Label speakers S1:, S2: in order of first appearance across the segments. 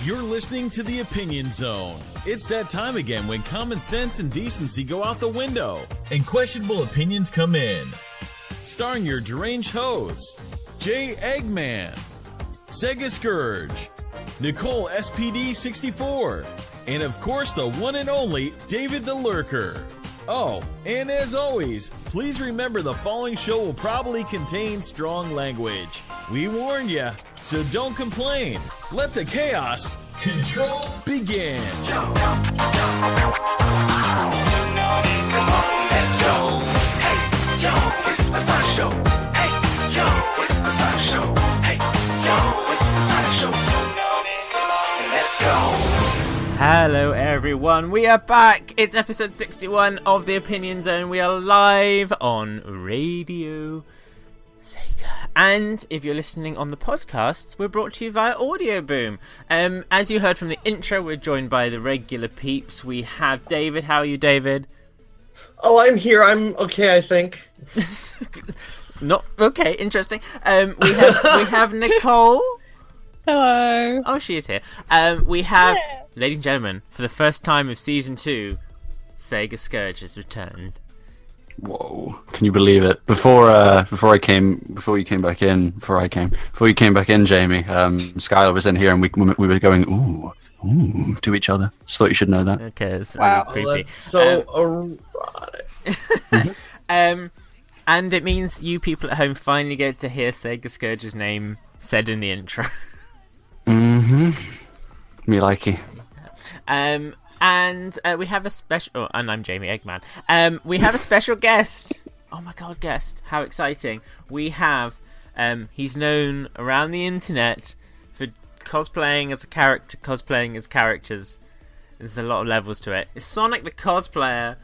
S1: You're listening to The Opinion Zone. It's that time again when common sense and decency go out the window and questionable opinions come in. Starring your deranged hosts, Jay Eggman, Sega Scourge, Nicole SPD64, and of course the one and only David the Lurker. Oh, and as always, please remember the following show will probably contain strong language. We warn ya, so don't complain. Let the chaos control begin.
S2: Come on, let's go. Hey, yo, it's the Sonic Show. Hey, yo, it's the Sonic Show. Hey, yo, it's the Sonic Show. Come on, let's go.
S3: Hello everyone, we are back. It's episode 61 of The Opinion Zone. We are live on Radio Sega. And if you're listening on the podcasts, we're brought to you via Audio Boom. As you heard from the intro, we're joined by the regular peeps. We have David. How are you, David?
S4: Oh, I'm here. I'm okay, I think.
S3: Not okay, interesting. We have Nicole.
S5: Hello.
S3: Oh, she is here. We have, ladies and gentlemen, for the first time of season 2, Sega Scourge has returned.
S6: Whoa! Can you believe it? Before you came back in, Jamie, Skylar was in here and we were going ooh to each other. Just thought you should know that.
S3: Okay, it's
S5: Wow.
S3: really creepy.
S4: Oh, that's so erotic.
S3: And it means you people at home finally get to hear Sega Scourge's name said in the intro.
S6: Me likey.
S3: And we have a special... Oh, and I'm Jamie Eggman. We have a special guest. Oh my god, guest. How exciting. We have... he's known around the internet for cosplaying as a character, cosplaying as characters. There's a lot of levels to it. It's Sonic the Cosplayer.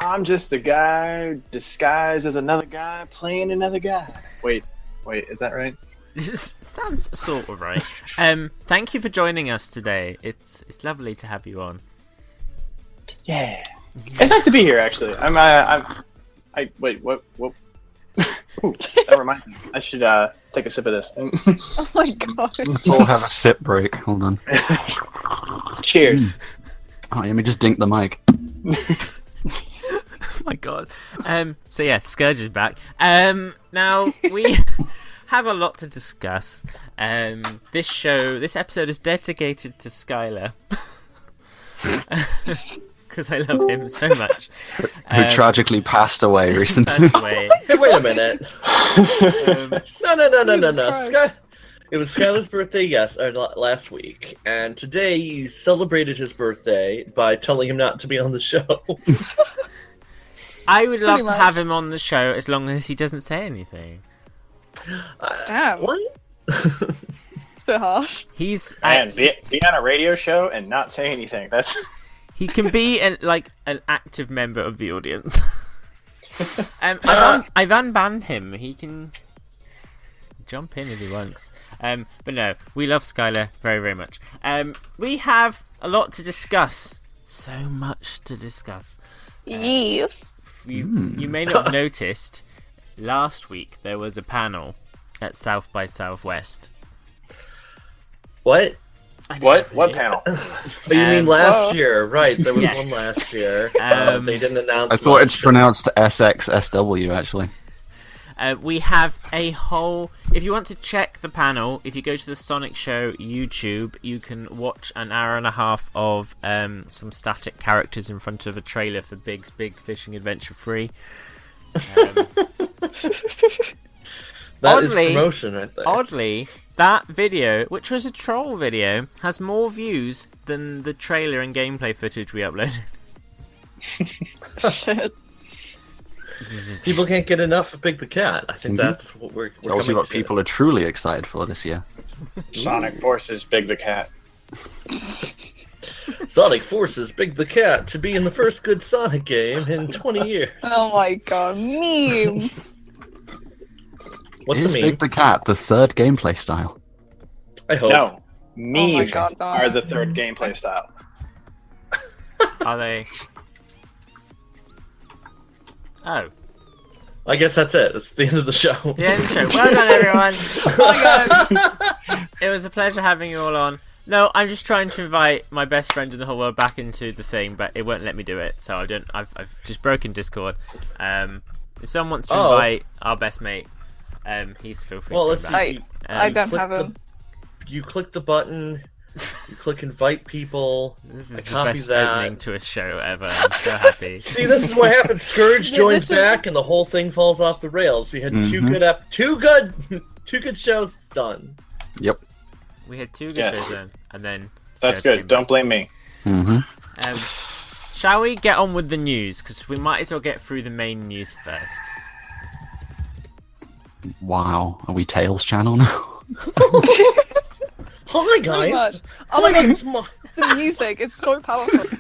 S7: I'm just a guy disguised as another guy playing another guy. Wait, is that right?
S3: This sounds sort of right. Thank you for joining us today. It's lovely to have you on.
S7: Yeah. It's nice to be here, actually. Wait, what? Ooh, that reminds me. I should take a sip of this.
S5: Oh my god.
S6: Let's all have a sip break. Hold on.
S7: Cheers.
S6: Oh, let me just dink the mic.
S3: Oh my god. So yeah, Scourge is back. Now we have a lot to discuss. This episode is dedicated to Skylar. Because I love him so much.
S6: Who tragically passed away recently.
S4: Hey, wait a minute. No. It was Skylar's birthday, last week, and today you celebrated his birthday by telling him not to be on the show.
S3: I would love to have him on the show as long as he doesn't say anything.
S5: Damn.
S4: What?
S5: It's a bit harsh.
S3: He's
S7: Man, be on a radio show and not say anything. That's
S3: he can be an active member of the audience. I've unbanned him. He can jump in if he wants. But no, we love Skylar very, very much. We have a lot to discuss. So much to discuss.
S5: Yes.
S3: You may not have noticed, last week there was a panel at South by Southwest.
S4: What?
S7: what panel?
S4: Oh, you mean last
S5: Whoa.
S4: year? Right, there was
S3: Yes.
S4: one last year. They didn't announce.
S6: I thought
S4: much.
S6: it's pronounced SXSW actually.
S3: We have a whole... If you want to check the panel, if you go to the Sonic Show YouTube, you can watch an hour and a half of some static characters in front of a trailer for Big's Big Fishing Adventure 3.
S4: That is promotion right there.
S3: Oddly, that video, which was a troll video, has more views than the trailer and gameplay footage we uploaded.
S5: Shit.
S4: People can't get enough of Big the Cat. I think that's what we're
S6: Tells you
S4: coming
S6: what
S4: to.
S6: people are truly excited for this year.
S7: Sonic forces Big the Cat.
S4: Sonic forces Big the Cat to be in the first good Sonic game in 20 years.
S5: Oh my god, memes.
S4: What's
S6: Is
S4: the meme?
S6: Big the Cat the third gameplay style?
S4: I hope.
S7: No, memes
S5: God, no.
S7: are the third gameplay style.
S3: Are they? Oh.
S4: I guess that's it. It's the end of the show.
S3: The end of the show. Well done, everyone.
S5: Oh my god.
S3: It was a pleasure having you all on. No, I'm just trying to invite my best friend in the whole world back into the thing, but it won't let me do it. So I've just broken Discord. If someone wants to invite our best mate, he's feel free to do that.
S5: I don't have him.
S4: You click the button. You click invite people.
S3: This is
S4: I
S3: the
S4: copy
S3: best
S4: that.
S3: opening to a show ever. I'm so happy.
S4: See, this is what happens. Scourge
S5: Yeah,
S4: joins
S5: this is-
S4: back, and the whole thing falls off the rails. We had two good shows done.
S6: Yep.
S3: We had 2 good
S7: Yes.
S3: shows then, and then
S7: That's
S3: Scourge
S7: good.
S3: came
S7: Don't blame me.
S3: Shall we get on with the news? Because we might as well get through the main news first.
S6: Wow. Are we Tails channel now?
S4: Hi
S5: Pretty
S4: guys.
S5: much. Oh my
S4: My
S5: god,
S4: name's
S5: the music is so powerful.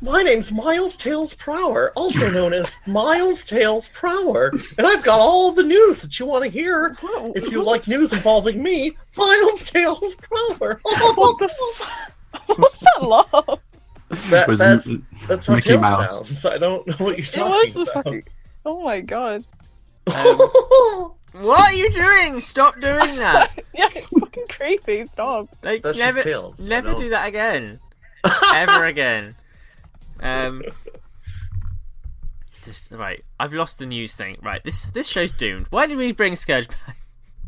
S4: My name's Miles Tails Prower, also known as Miles Tails Prower, and I've got all the news that you want to hear. If you like news involving me, Miles Tails Prower.
S5: What the fuck? What's that laugh?
S6: Was
S4: That's how
S6: Mickey
S4: Tails
S6: Mouse.
S4: sounds. I don't know what you're
S5: It was
S4: talking
S5: the
S4: about.
S5: fucking. Oh my god.
S3: What are you doing? Stop doing that!
S5: Yeah, it's fucking creepy. Stop.
S3: Like,
S4: That's
S3: never,
S4: just Tails. I
S3: never
S4: don't-
S3: do that again. Ever again. Just right. I've lost the news thing. Right. This show's doomed. Why did we bring Scourge back?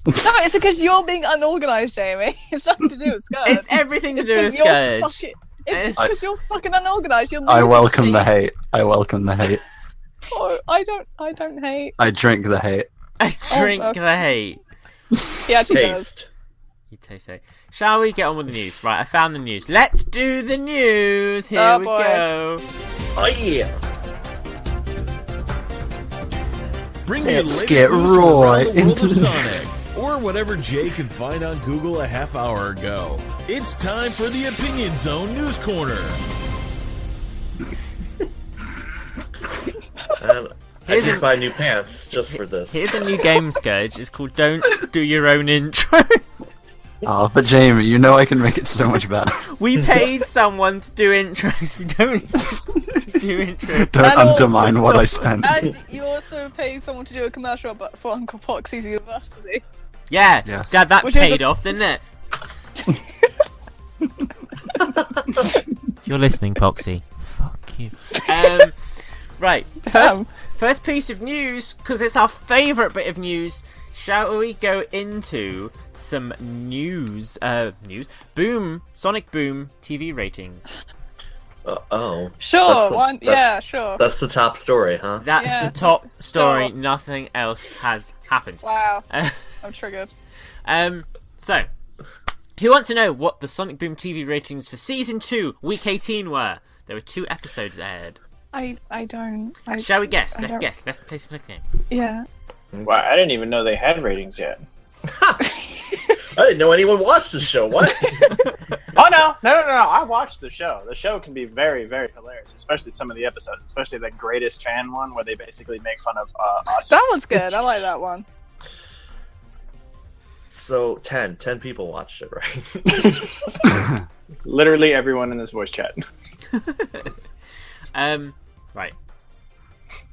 S5: No, it's because you're being unorganized, Jamie. It's nothing to do with Scourge.
S3: It's everything to
S5: It's
S3: do with
S5: 'cause you're
S3: Scourge.
S5: fucking- It's because you're fucking unorganized. You're
S6: I
S5: losing
S6: welcome the
S5: shit.
S6: hate. I welcome the hate.
S5: Oh, I don't hate.
S6: I drink the hate.
S3: I drink
S5: okay.
S3: the hate.
S5: He actually does.
S4: Taste.
S3: You taste it. Shall we get on with the news? Right, I found the news. Let's do the news. Here
S5: Oh,
S3: we
S5: boy.
S3: go.
S4: Oh yeah.
S1: Bring you the
S6: Let's
S1: latest
S6: get
S1: news from around
S6: right
S1: the world
S6: into
S1: of
S6: the-
S1: Sonic, or whatever Jay could find on Google a half hour ago. It's time for the Opinion Zone News Corner.
S4: I
S3: Here's
S4: did
S3: a-
S4: buy new pants just for this.
S3: Here's a new game, Scourge. It's called Don't Do Your Own Intro.
S6: Oh, but Jamie, you know I can make it so much better.
S3: We paid someone to do intros. We don't do intros.
S6: Don't
S5: And
S6: undermine what I spent.
S5: And you also paid someone to do a commercial for Uncle Foxy's University.
S3: Yeah,
S6: Yes.
S3: Dad, that
S5: Which is
S3: paid
S5: a-
S3: off, didn't it? You're listening, Poxy. Fuck you. Right. First piece of news, because it's our favourite bit of news. Shall we go into some news? Boom, Sonic Boom TV ratings.
S4: Oh.
S5: Sure,
S4: That's the-
S5: one.
S4: that's-
S5: Yeah, sure.
S4: That's the top story, huh?
S3: That's
S5: Yeah.
S3: the top story.
S5: Sure.
S3: Nothing else has happened.
S5: Wow, I'm triggered.
S3: So, who wants to know what the Sonic Boom TV ratings for Season 2, Week 18 were? There were 2 episodes aired.
S5: I don't.
S3: Shall we guess?
S5: I
S3: Let's
S5: don't-
S3: guess. Let's play some game.
S5: Yeah.
S7: Wow, I didn't even know they had ratings yet.
S4: I didn't know anyone watched this show. What?
S7: Oh no! I watched the show. The show can be very, very hilarious, especially some of the episodes, especially the Greatest Fan one, where they basically make fun of us.
S5: That one's good. I like that one.
S4: So 10 people watched it, right?
S7: Literally everyone in this voice chat.
S3: Right.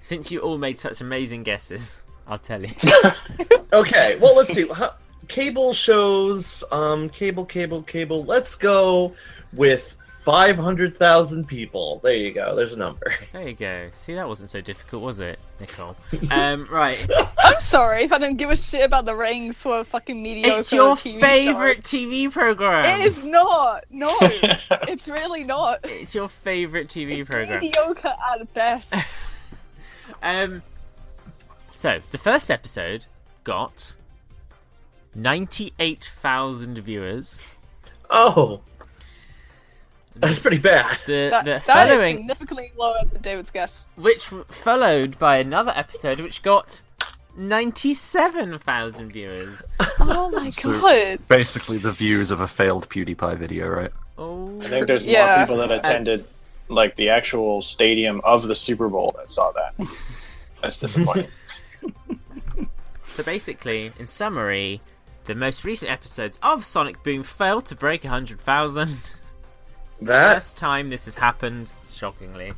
S3: Since you all made such amazing guesses, I'll tell you.
S4: Okay, well, let's see. Cable shows, cable. Let's go with 500,000 people. There you go. There's a number.
S3: There you go. See, that wasn't so difficult, was it, Nicole? Right.
S5: I'm sorry if I don't give a shit about the ratings for a fucking mediocre
S3: It's your
S5: TV
S3: favourite
S5: show.
S3: TV program.
S5: It is not. No, it's really not.
S3: It's your favourite TV program.
S5: Mediocre at best.
S3: So, the first episode got 98,000 viewers.
S4: Oh, that's pretty bad.
S3: The
S5: That is
S3: following,
S5: significantly lower than David's guess.
S3: which followed by another episode which got 97,000 viewers.
S5: Oh my
S6: So-
S5: god.
S6: Basically the views of a failed PewDiePie video, right?
S3: Oh,
S7: I think there's
S5: Yeah.
S7: more people that attended like the actual stadium of the Super Bowl that saw that. That's disappointing.
S3: So basically, in summary, the most recent episodes of Sonic Boom failed to break 100,000.
S4: That
S3: First time this has happened, shockingly.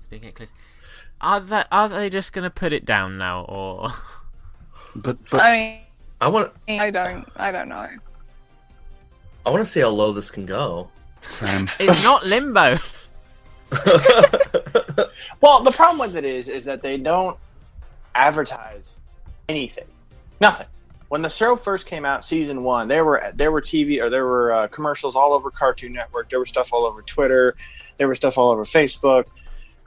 S3: Speaking at Chris, are they just going to put it down now, or?
S6: But
S5: I mean,
S4: I
S5: don't know.
S4: want to see how low this can go.
S3: It's not Limbo.
S7: Well, the problem with it is that they don't advertise anything, nothing. When the show first came out, season 1, there were TV or there were commercials all over Cartoon Network. There were stuff all over Twitter. There was stuff all over Facebook,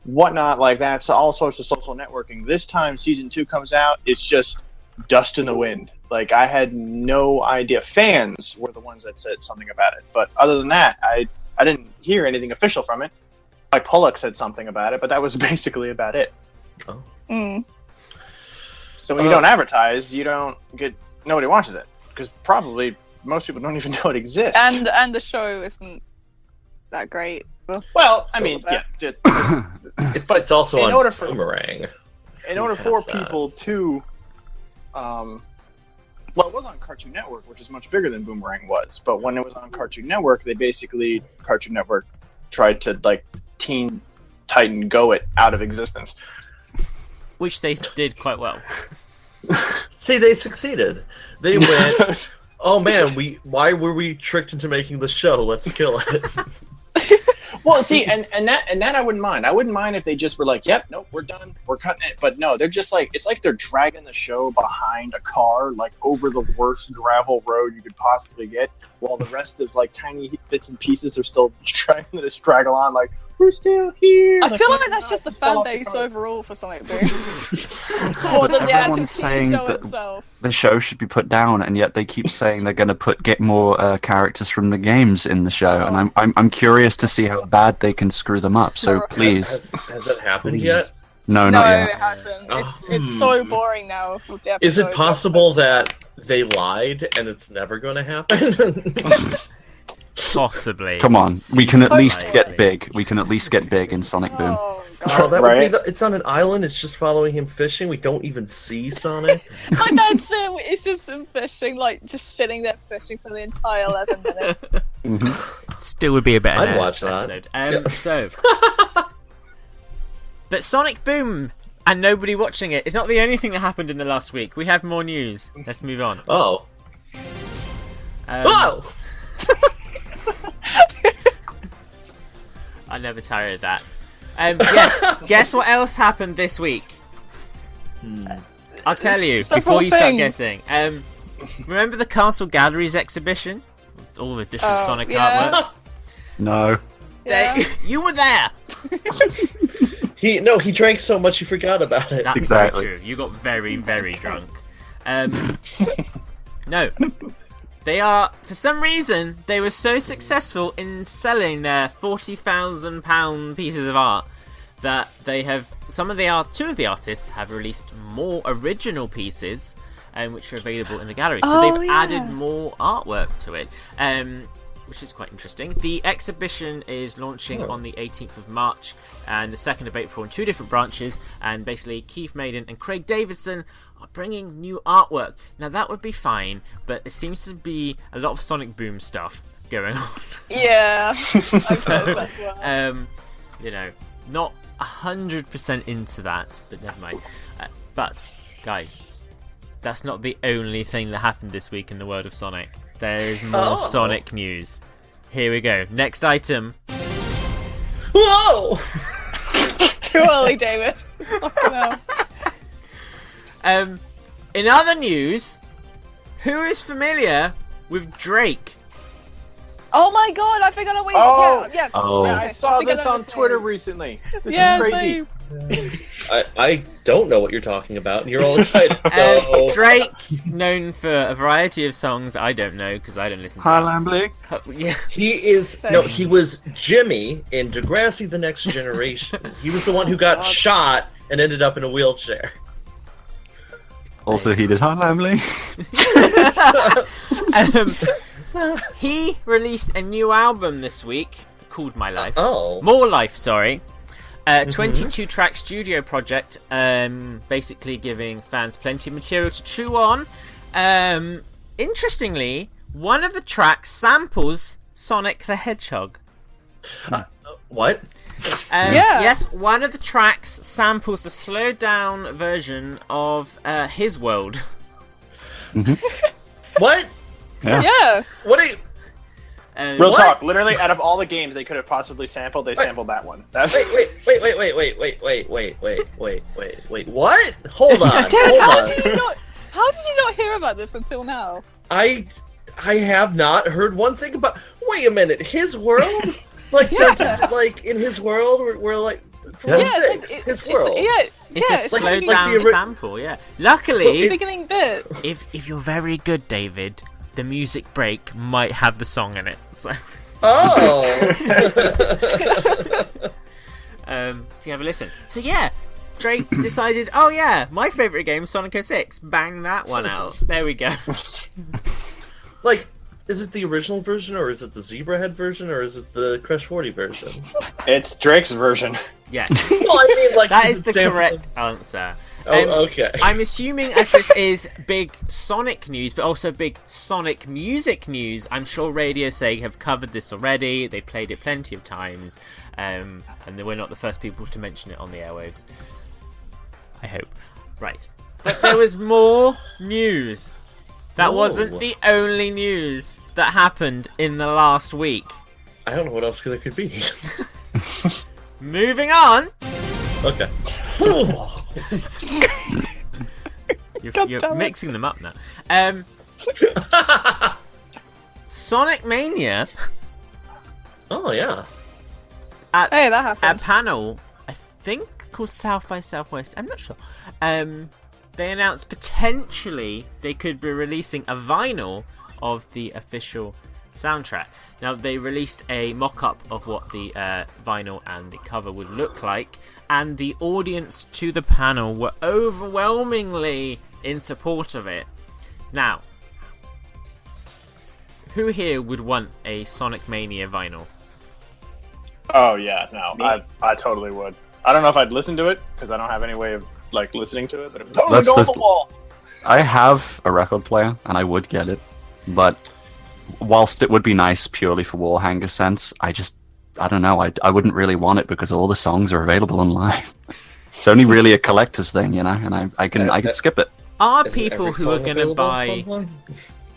S7: whatnot like that. So all sorts of social networking. This time, season 2 comes out. It's just dust in the wind. Like, I had no idea. Fans were the ones that said something about it, but other than that, I didn't hear anything official from it. Like Pollock said something about it, but that was basically about it.
S4: Oh.
S5: Mm.
S7: So when you don't advertise, you don't get nobody watches it because probably most people don't even know it exists.
S5: And the show isn't that great.
S7: Well, I
S5: Still
S7: mean,
S5: the
S7: yes,
S5: best.
S4: It's also
S7: In
S4: on
S7: order for-
S4: Boomerang.
S7: in order
S4: Who
S7: for
S4: has that?
S7: people to, well, it was on Cartoon Network, which is much bigger than Boomerang was. But when it was on Cartoon Network, Cartoon Network tried to like Teen Titan Go it out of existence.
S3: Which they did quite well.
S4: See, they succeeded. They went, oh man, why were we tricked into making the show? Let's kill it.
S7: Well, see, and that I wouldn't mind. I wouldn't mind if they just were like, "Yep, nope, we're done, we're cutting it." But no, they're just like, it's like they're dragging the show behind a car, like over the worst gravel road you could possibly get, while the rest of like tiny bits and pieces are still trying to straggle on. Like, we're still here.
S5: I feel like that's just the fan base overall for Sonic Boom. More than the actual
S6: Everyone's saying
S5: TV show
S6: that
S5: itself.
S6: the show should be put down, and yet they keep saying they're going to get more characters from the games in the show, and I'm curious to see how bad they can screw them up. So please,
S4: Has it happened
S6: please.
S4: yet?
S6: No,
S5: No,
S6: not
S5: it
S6: yet.
S5: hasn't.
S4: Oh.
S5: It's so boring now with the
S4: Is it
S5: episodes.
S4: possible that they lied and it's never going to happen?
S3: Possibly.
S6: Come on, we can at least
S3: Likely.
S6: get big. We can at least get big in Sonic Boom.
S5: Oh,
S4: Oh,
S5: God.
S4: that would be
S7: Right.
S4: it's on an island. It's just following him fishing. We don't even see Sonic.
S5: My dad's saying it's just him fishing, like just sitting there fishing for the entire 11 minutes.
S3: Still would be a better
S4: I'd watch that.
S3: episode.
S4: Yeah.
S3: So, but Sonic Boom and nobody watching it is not the only thing that happened in the last week. We have more news. Let's move on.
S4: Oh.
S3: Um,
S4: Whoa!
S3: I never tire of that. Yes. Guess what else happened this week? I'll tell you
S5: Several
S3: before you start
S5: things.
S3: guessing. Remember the Castle Galleries exhibition? With all the different
S5: Oh,
S3: Sonic
S5: yeah.
S3: artwork.
S6: No.
S5: Yeah.
S3: You were there.
S4: He drank so much he forgot about it.
S3: That's
S6: Exactly.
S3: very true. You got very, very drunk. No. They are, for some reason, they were so successful in selling their £40,000 pieces of art that they have, two of the artists have released more original pieces, which are available in the gallery. So
S5: Oh,
S3: they've
S5: yeah.
S3: added more artwork to it, which is quite interesting. The exhibition is launching on the 18th of March and the 2nd of April in two different branches, and basically Keith Maiden and Craig Davidson are bringing new artwork. Now that would be fine, but it seems to be a lot of Sonic Boom stuff going on.
S5: Yeah.
S3: So, not 100% into that, but never mind. But guys, that's not the only thing that happened this week in the world of Sonic. There is more Sonic news. Here we go. Next item.
S4: Whoa!
S5: Too early, David. No.
S3: In other news, who is familiar with Drake?
S5: Oh my god, I forgot what
S7: Oh.
S5: yes.
S6: Oh.
S7: Yeah, I saw
S5: think I
S7: this
S5: know
S7: on
S5: this
S7: Twitter
S5: news.
S7: recently. This
S5: Yeah,
S7: is crazy.
S5: same.
S4: I don't know what you're talking about, and you're all excited. So,
S3: Drake, known for a variety of songs I don't know because I don't listen to
S6: Hi,
S3: them.
S6: Lambley.
S3: Yeah.
S4: he was Jimmy in Degrassi: The Next Generation. He was the one who got shot and ended up in a wheelchair.
S6: Also, he did Hi, Lambley.
S3: He released a new album this week called My Life.
S4: Oh.
S3: More Life, sorry. 22 track studio project, basically giving fans plenty of material to chew on. Interestingly, one of the tracks samples Sonic the Hedgehog.
S4: What?
S5: Yeah.
S3: Yes, one of the tracks samples the slowed down version of His World.
S4: What?
S5: Yeah.
S4: What are you?
S7: Real
S4: What?
S7: talk. Literally, out of all the games they could have possibly sampled, they sampled that one. That's
S4: Wait. What? Hold on.
S5: Dad,
S4: Hold on.
S5: how did you not hear about this until now?
S4: I have not heard one thing about. Wait a minute. His World? Like,
S5: Yeah.
S4: like in His World, we're like from
S6: Yeah.
S4: six. His World.
S3: It's a slowed down
S4: the
S3: sample, yeah. Luckily,
S5: the beginning bit.
S3: if you're very good, David, the music break might have the song in it. So,
S4: Oh.
S3: so you have a listen. So yeah, Drake decided, oh yeah, my favourite game, Sonic 06. Bang that one out. There we go.
S4: Like, is it the original version, or is it the Zebra Head version, or is it the Crash 40 version?
S7: it's Drake's version.
S3: Yeah,
S4: Well, I mean, like,
S3: that is the
S4: sampling-
S3: correct answer.
S4: Oh, okay.
S3: I'm assuming as this is big Sonic news, but also big Sonic music news, I'm sure Radio Sega have covered this already. They played it plenty of times, and they were not the first people to mention it on the airwaves. I hope. Right. But there was more news. That wasn't the only news that happened in the last week.
S4: I don't know what else there could be.
S3: Moving on.
S4: Okay.
S3: You're mixing them up now. Sonic Mania
S4: Oh, yeah.
S5: Hey, that
S3: a
S5: happened.
S3: panel, I think called South by Southwest. I'm not sure. They announced potentially they could be releasing a vinyl of the official soundtrack. Now they released a mock-up of what the vinyl and the cover would look like, and the audience to the panel were overwhelmingly in support of it. Now, who here would want a Sonic Mania vinyl?
S7: Oh yeah, no, I totally would. I don't know if I'd listen to it because I don't have any way of like listening to it, but it would totally
S6: That's
S7: go on
S6: the-
S7: the wall.
S6: I have a record player, and I would get it, but whilst it would be nice purely for Warhanger sense, I don't know, I wouldn't really want it because all the songs are available online. It's only really a collector's thing, you know, and I can skip it.
S3: Are
S4: Is
S3: people
S4: every
S3: who are
S4: song
S3: going to
S4: available
S3: buy
S4: online?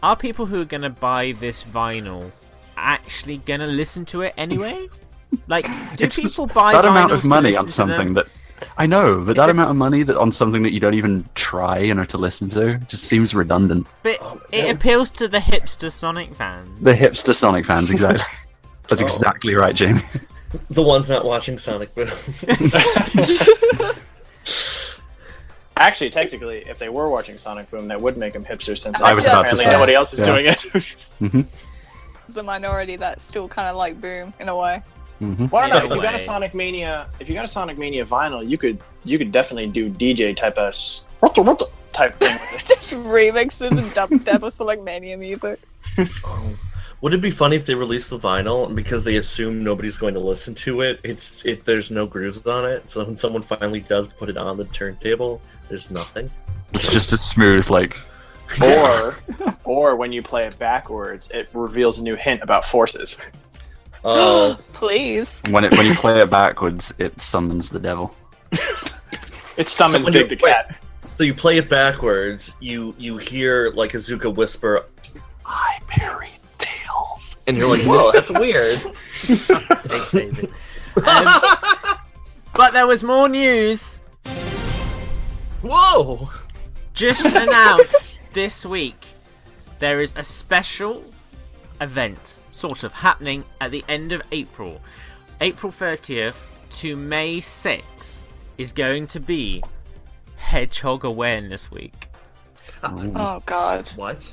S3: Are people who are going to buy this vinyl actually going to listen to it anyway? Like, do
S6: It's just
S3: people buy
S6: that amount
S3: vinyls
S6: of
S3: to
S6: money
S3: listen
S6: on
S3: to
S6: something
S3: them?
S6: that I know, but
S3: Is
S6: that
S3: it-
S6: amount of money that on something that you don't even try, you know, to listen to just seems redundant.
S3: But it
S4: no.
S3: appeals to the hipster Sonic fans.
S6: The hipster Sonic fans, exactly. That's
S4: Oh.
S6: exactly right, Jamie.
S4: The ones not watching Sonic Boom.
S7: Actually, technically, if they were watching Sonic Boom, that would make them hipsters since
S6: I was about to
S7: apparently
S6: say,
S7: nobody else is
S6: yeah.
S7: doing it.
S5: The minority that still kind of like Boom in a way.
S7: Well, I don't know.
S3: Either
S7: If you got a
S3: way.
S7: Sonic Mania, vinyl, you could definitely do DJ type of type thing with it.
S5: Just remixes and dubstep of Sonic Mania music.
S4: Would it be funny if they released the vinyl and because they assume nobody's going to listen to it, there's no grooves on it, so when someone finally does put it on the turntable, there's nothing.
S6: It's just as smooth, like
S7: Or when you play it backwards, it reveals a new hint about forces.
S4: Oh,
S5: Please.
S6: when you play it backwards, it summons the devil.
S7: It summons
S4: when
S7: Big
S4: you-
S7: the Cat.
S4: so you play it backwards, you hear like Azuka whisper,
S6: I buried tails.
S4: and you're like, whoa, that's weird.
S3: Sake, David. But there was more news
S4: Whoa!
S3: just announced this week. There is a special event, sort of, happening at the end of April. April 30th to May 6th is going to be Hedgehog Awareness Week.
S5: Oh god.
S4: What?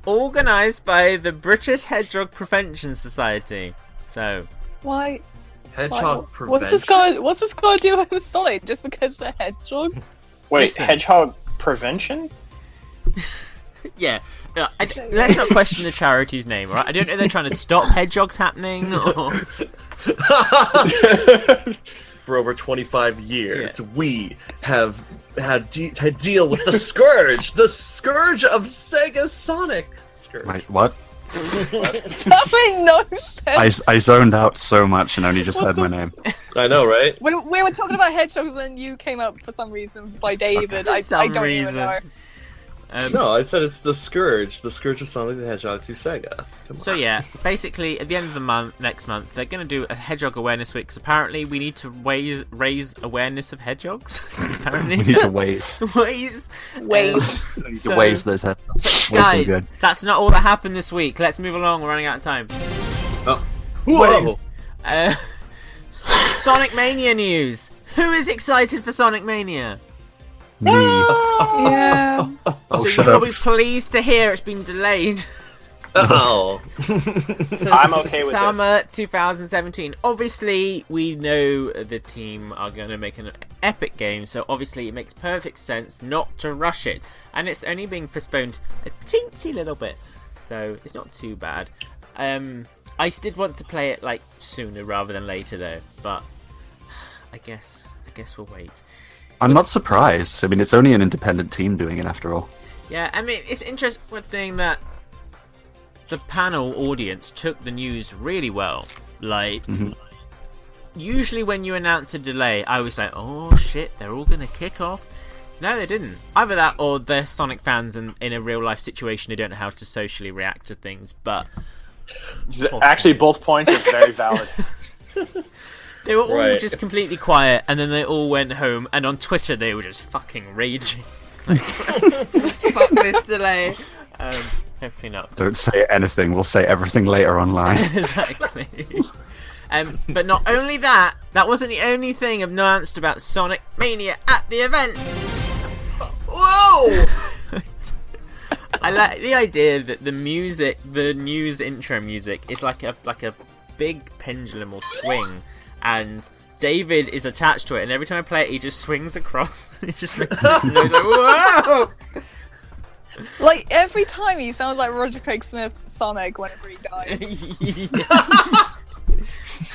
S3: Organised by the British Hedgehog Prevention Society. So,
S5: Why?
S4: Hedgehog prevention?
S5: What's this got to do with Sonic? Just because they're hedgehogs?
S7: Wait,
S3: Listen.
S7: Hedgehog prevention?
S3: yeah. Let's not question the charity's name, alright? I don't know if they're trying to stop hedgehogs happening, or...
S4: For over 25 years, we have had to deal with the scourge of Sega Sonic. Scourge.
S6: Wait, what?
S5: That made no sense.
S6: I zoned out so much and only just heard my name.
S4: I know, right?
S5: We were talking about hedgehogs, and then you came up for some reason by David. I don't even know.
S4: No, I said it's the Scourge of Sonic the Hedgehog 2 Sega. Come on.
S3: So yeah, basically at the end of the month, next month, they're going to do a Hedgehog Awareness Week, because apparently we need to raise awareness of hedgehogs. Apparently.
S6: We need to waze.
S5: Wait.
S6: We need to waze those hedgehogs. Waze them
S3: Guys,
S6: good.
S3: that's not all that happened this week. Let's move along, we're running out of time.
S4: Oh. Whoa!
S3: Sonic Mania news. Who is excited for Sonic Mania?
S6: Me.
S5: Yeah.
S6: Oh,
S3: So
S6: shut
S3: you'll
S6: up.
S3: be pleased to hear it's been delayed.
S4: Oh.
S3: to
S7: I'm okay with
S3: summer 2017. Obviously, we know the team are going to make an epic game, so obviously it makes perfect sense not to rush it. And it's only being postponed a teensy little bit, so it's not too bad. I did want to play it like sooner rather than later though, but I guess we'll wait.
S6: I'm not surprised. I mean, it's only an independent team doing it after all.
S3: Yeah, I mean, it's interesting that the panel audience took the news really well. Like, usually when you announce a delay, I was like, oh shit, they're all going to kick off. No, they didn't. Either that or they're Sonic fans and in a real life situation they don't know how to socially react to things, but...
S7: Actually, both points are very valid.
S3: They were all
S4: Right.
S3: just completely quiet, and then they all went home, and on Twitter they were just fucking raging. Like, fuck this delay. Hopefully not.
S6: Don't say anything. We'll say everything later online.
S3: Exactly. But not only that, that wasn't the only thing announced about Sonic Mania at the event.
S4: Whoa!
S3: I like the idea that the music, the news intro music, is like a big pendulum or swing, and David is attached to it, and every time I play it, he just swings across. It just makes this noise like, whoa!
S5: Like, every time he sounds like Roger Craig Smith Sonic whenever he dies.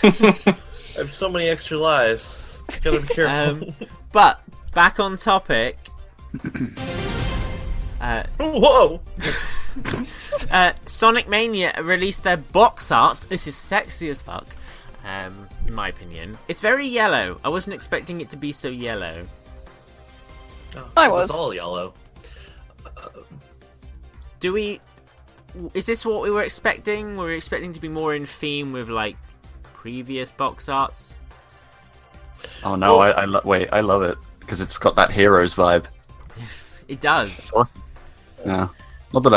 S4: I have so many extra lives. Gotta be careful.
S3: But back on topic.
S4: Whoa!
S3: Sonic Mania released their box art. It is sexy as fuck, in my opinion. It's very yellow. I wasn't expecting it to be so yellow.
S5: I
S4: It
S5: was.
S4: all yellow.
S3: Is this what we were expecting? Were we expecting to be more in theme with like previous box arts?
S6: Oh no, I love it because it's got that Heroes vibe.
S3: It does.
S6: It's awesome. Yeah. Not that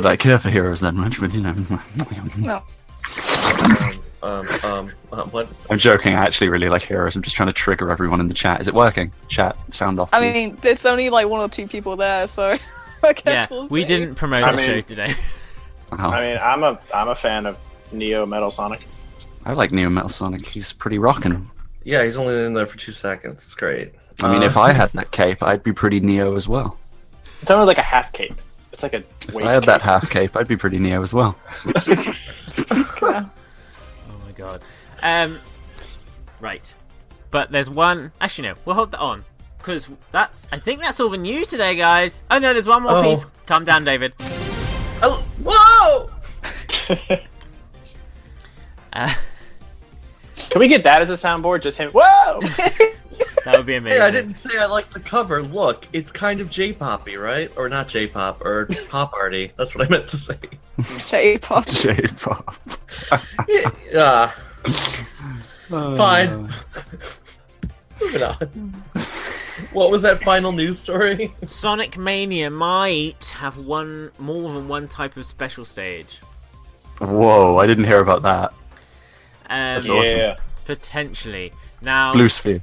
S6: I care for Heroes that much, but you know.
S5: No.
S4: What?
S6: I'm joking. I actually really like Heroes. I'm just trying to trigger everyone in the chat. Is it working? Chat, sound off.
S5: I
S6: please.
S5: mean, there's only like one or two people there, so I guess
S3: Yeah,
S5: we'll see.
S3: we didn't promote
S7: I
S3: the
S7: mean-
S3: show today.
S6: Oh,
S7: I mean, I'm a fan of Neo Metal Sonic.
S6: I like Neo Metal Sonic. He's pretty rockin'.
S4: Yeah, he's only in there for 2 seconds. It's great.
S6: I mean, if I had that cape, I'd be pretty Neo as well.
S7: It's only like a half cape. It's like a
S6: If
S7: waist
S6: I had that
S7: cape.
S6: half cape, I'd be pretty Neo as well.
S3: Oh my god. Right. But there's one. Actually, no. We'll hold that on because I think that's all the news today, guys. Oh no, there's one more
S4: Oh.
S3: piece. Calm down, David.
S4: Oh, whoa!
S7: Can we get that as a soundboard? Just him. Whoa!
S3: That would be amazing.
S4: Hey, I didn't say I like the cover. Look, it's kind of J-poppy, right? Or not J-pop, or pop arty. That's what I meant to say.
S5: J-pop.
S6: J-pop.
S4: Yeah. Fine. Moving on. What was that final news story?
S3: Sonic Mania might have more than one type of special stage.
S6: Whoa, I didn't hear about that.
S3: That's
S6: awesome.
S7: Yeah.
S3: Potentially. Now,
S6: Blue spheres.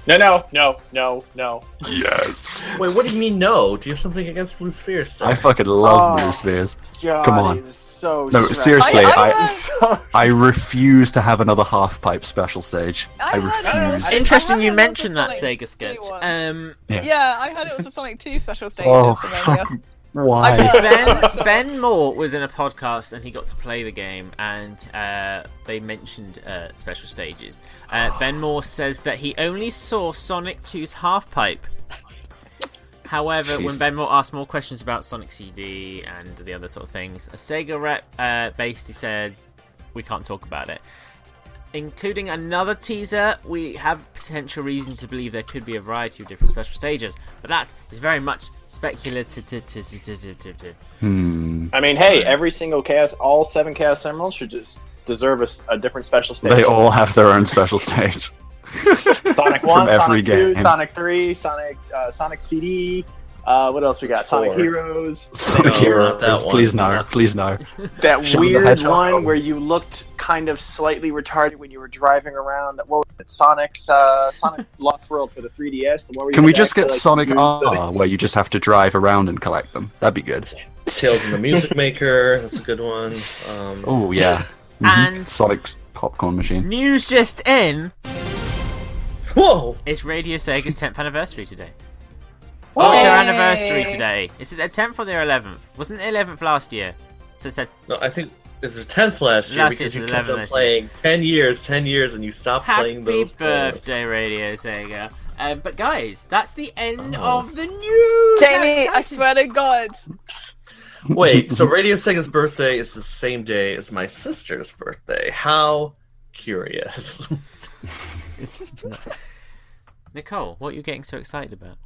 S7: No.
S6: Yes.
S4: Wait, what do you mean no? Do you have something against blue spheres, sir?
S6: I fucking love
S7: Oh.
S6: blue spheres.
S7: God,
S6: Come on.
S7: it was so
S6: No,
S7: stressful.
S6: seriously,
S5: I-
S6: I refuse to have another half pipe special stage. I
S5: had-
S6: refuse.
S3: interesting
S5: I
S3: you
S5: heard it was
S3: mentioned
S5: a
S3: that
S5: Sonic
S3: Sega sketch.
S5: 2 one.
S6: Yeah.
S5: Yeah, I heard it was a Sonic 2 special stages
S6: Oh,
S5: for Mania.
S6: fuck. Why?
S3: Ben Moore was in a podcast and he got to play the game, and they mentioned special stages. Ben Moore says that he only saw Sonic 2's half pipe However, when
S6: Jesus.
S3: Ben asked more questions about Sonic CD and the other sort of things, a Sega rep basically said we can't talk about it. Including another teaser, we have potential reason to believe there could be a variety of different special stages, but that is very much speculative.
S7: I mean, hey, every single all 7 Chaos Emeralds should just deserve a different special stage.
S6: They all have their own special stage.
S7: Sonic 1,
S6: every
S7: Sonic 2,
S6: game.
S7: Sonic 3, Sonic CD. What else we got? Sonic
S4: 4.
S7: Heroes.
S6: Sonic
S4: No,
S6: Heroes,
S4: not that one.
S6: please no, please no.
S7: That
S6: Shadow the
S7: weird
S6: Hedgehog.
S7: one where you looked kind of slightly retarded when you were driving around. What was it? Sonic Lost World for the 3DS. The one where you
S6: Can we
S7: had to
S6: just get
S7: actually,
S6: Sonic
S7: use
S6: R, where you just have to drive around and collect them? That'd be good.
S4: Tales of the Music Maker. That's a good one.
S6: Oh yeah.
S3: And-
S6: Sonic's popcorn machine.
S3: News just in:
S4: Whoa!
S3: it's Radio Sega's 10th anniversary today. Oh, it's their anniversary today. Is it their 10th or their 11th? Wasn't it 11th last year? So it's their
S4: No, I think it's the 10th last year
S3: Last
S4: because
S3: year's
S4: you kept
S3: 11th,
S4: on playing 10 years, and you stopped playing
S3: happy
S4: those.
S3: birthday, Radio Sega. But guys, that's the end of the news.
S5: Jamie,
S3: That's
S5: I swear to God.
S4: Wait, so Radio Sega's birthday is the same day as my sister's birthday. How curious.
S3: Nicole, what are you getting so excited about?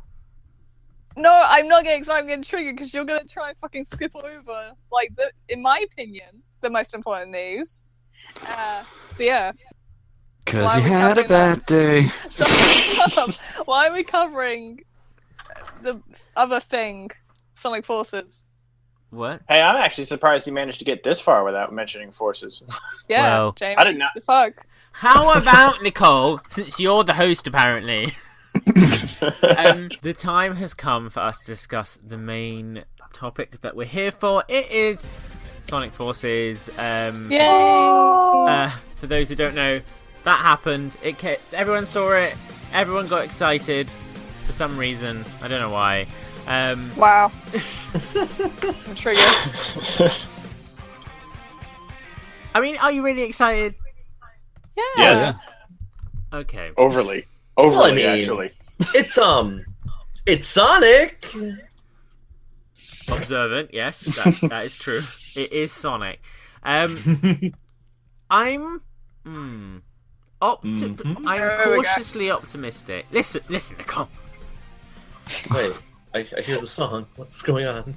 S5: No, I'm not getting excited. I'm getting triggered because you're gonna try and fucking skip over, like, in my opinion, the most important news. So yeah.
S6: Cause
S5: Why
S6: you
S5: are we
S6: had a
S5: covering that?
S6: bad day.
S5: Shut up. Why are we covering the other thing, Sonic Forces?
S3: What?
S7: Hey, I'm actually surprised you managed to get this far without mentioning Forces.
S5: Yeah,
S3: Well,
S5: Jamie.
S7: I did not.
S5: The fuck.
S3: How about Nicole? Since you're the host, apparently. The time has come for us to discuss the main topic that we're here for. It is Sonic Forces.
S5: Yay!
S3: For those who don't know, that happened. Everyone saw it. Everyone got excited for some reason. I don't know why.
S5: Wow. I'm triggered.
S3: I mean, are you really excited?
S5: Yeah.
S7: Yes.
S3: Okay.
S7: Overly.
S4: Well, I mean-
S7: Actually.
S4: It's Sonic.
S3: Observant, yes, that is true. It is Sonic. I'm I'm cautiously optimistic. Listen, Nicole.
S4: Wait, I hear the song. What's going on?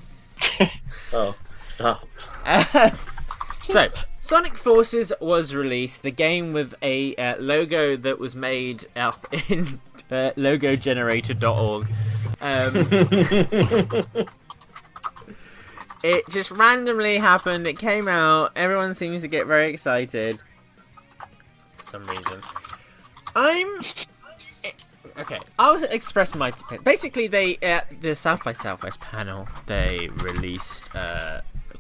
S4: Oh, stop.
S3: So, Sonic Forces was released, the game with a logo that was made up in logogenerator.org. It just randomly happened, it came out, everyone seems to get very excited for some reason. Okay, I'll express my opinion. Basically, they the South by Southwest panel, they released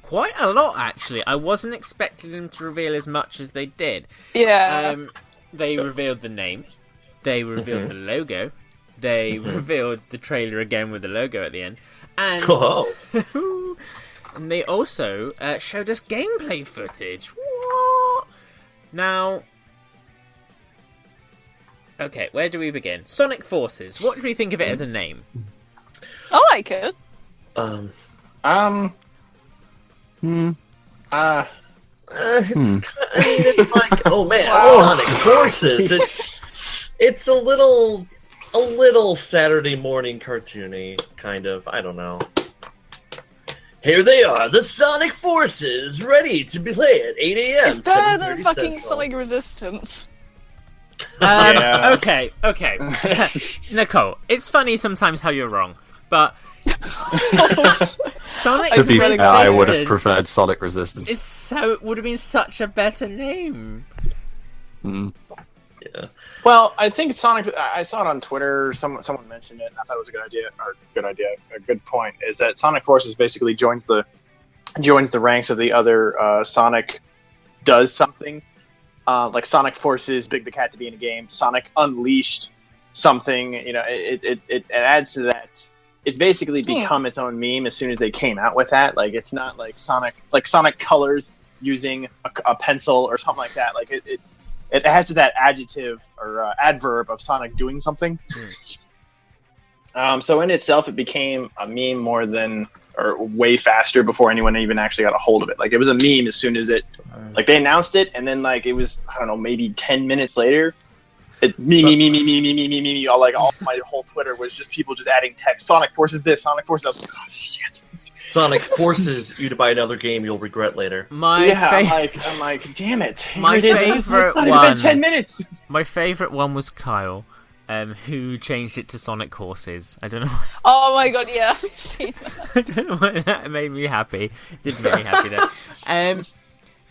S3: quite a lot, actually. I wasn't expecting them to reveal as much as they did.
S5: Yeah.
S3: They revealed the name. They revealed the logo. They revealed the trailer again with the logo at the end. And,
S4: Oh.
S3: and they also showed us gameplay footage. What? Now... Okay, where do we begin? Sonic Forces. What do we think of it as a name?
S5: I like it.
S4: It's like, oh man, Sonic Forces. It's a little Saturday morning cartoony kind of. I don't know. Here they are, the Sonic Forces, ready to play at 8 a.m.
S5: It's better than
S4: 7:30
S5: fucking
S4: Central.
S5: Sonic Resistance.
S7: Yeah.
S3: Okay. Nicole, it's funny sometimes how you're wrong, but Sonic
S6: To be fair, I would have
S3: Resistance
S6: preferred Sonic Resistance.
S3: would have been such a better name.
S6: Mm.
S4: Yeah.
S7: Well, I think Sonic. I saw it on Twitter. Someone mentioned it, and I thought it was a good point. Is that Sonic Forces basically joins the ranks of the other Sonic does something. Like Sonic Forces, Big the Cat to be in a game. Sonic Unleashed something. You know, it adds to that. It's basically become its own meme as soon as they came out with that. Like it's not like Sonic Colors using a pencil or something like that. Like it has that adjective or adverb of Sonic doing something. So in itself, it became a meme more than, or way faster before anyone even actually got a hold of it. Like, it was a meme as soon as it, like, they announced it, and then, like, it was, I don't know, maybe 10 minutes later, me, all my whole Twitter was just people just adding text. Sonic Forces this, Sonic Forces that. I was like, oh, shit.
S4: Sonic forces you to buy another game you'll regret later.
S7: I'm like, damn it.
S3: My favorite
S7: one.
S3: one.
S7: It's been 10 minutes.
S3: My favorite one was Kyle, who changed it to Sonic Horses. I don't know.
S5: Oh my god, yeah, I've seen that.
S3: I don't know why that made me happy. It did make me happy though.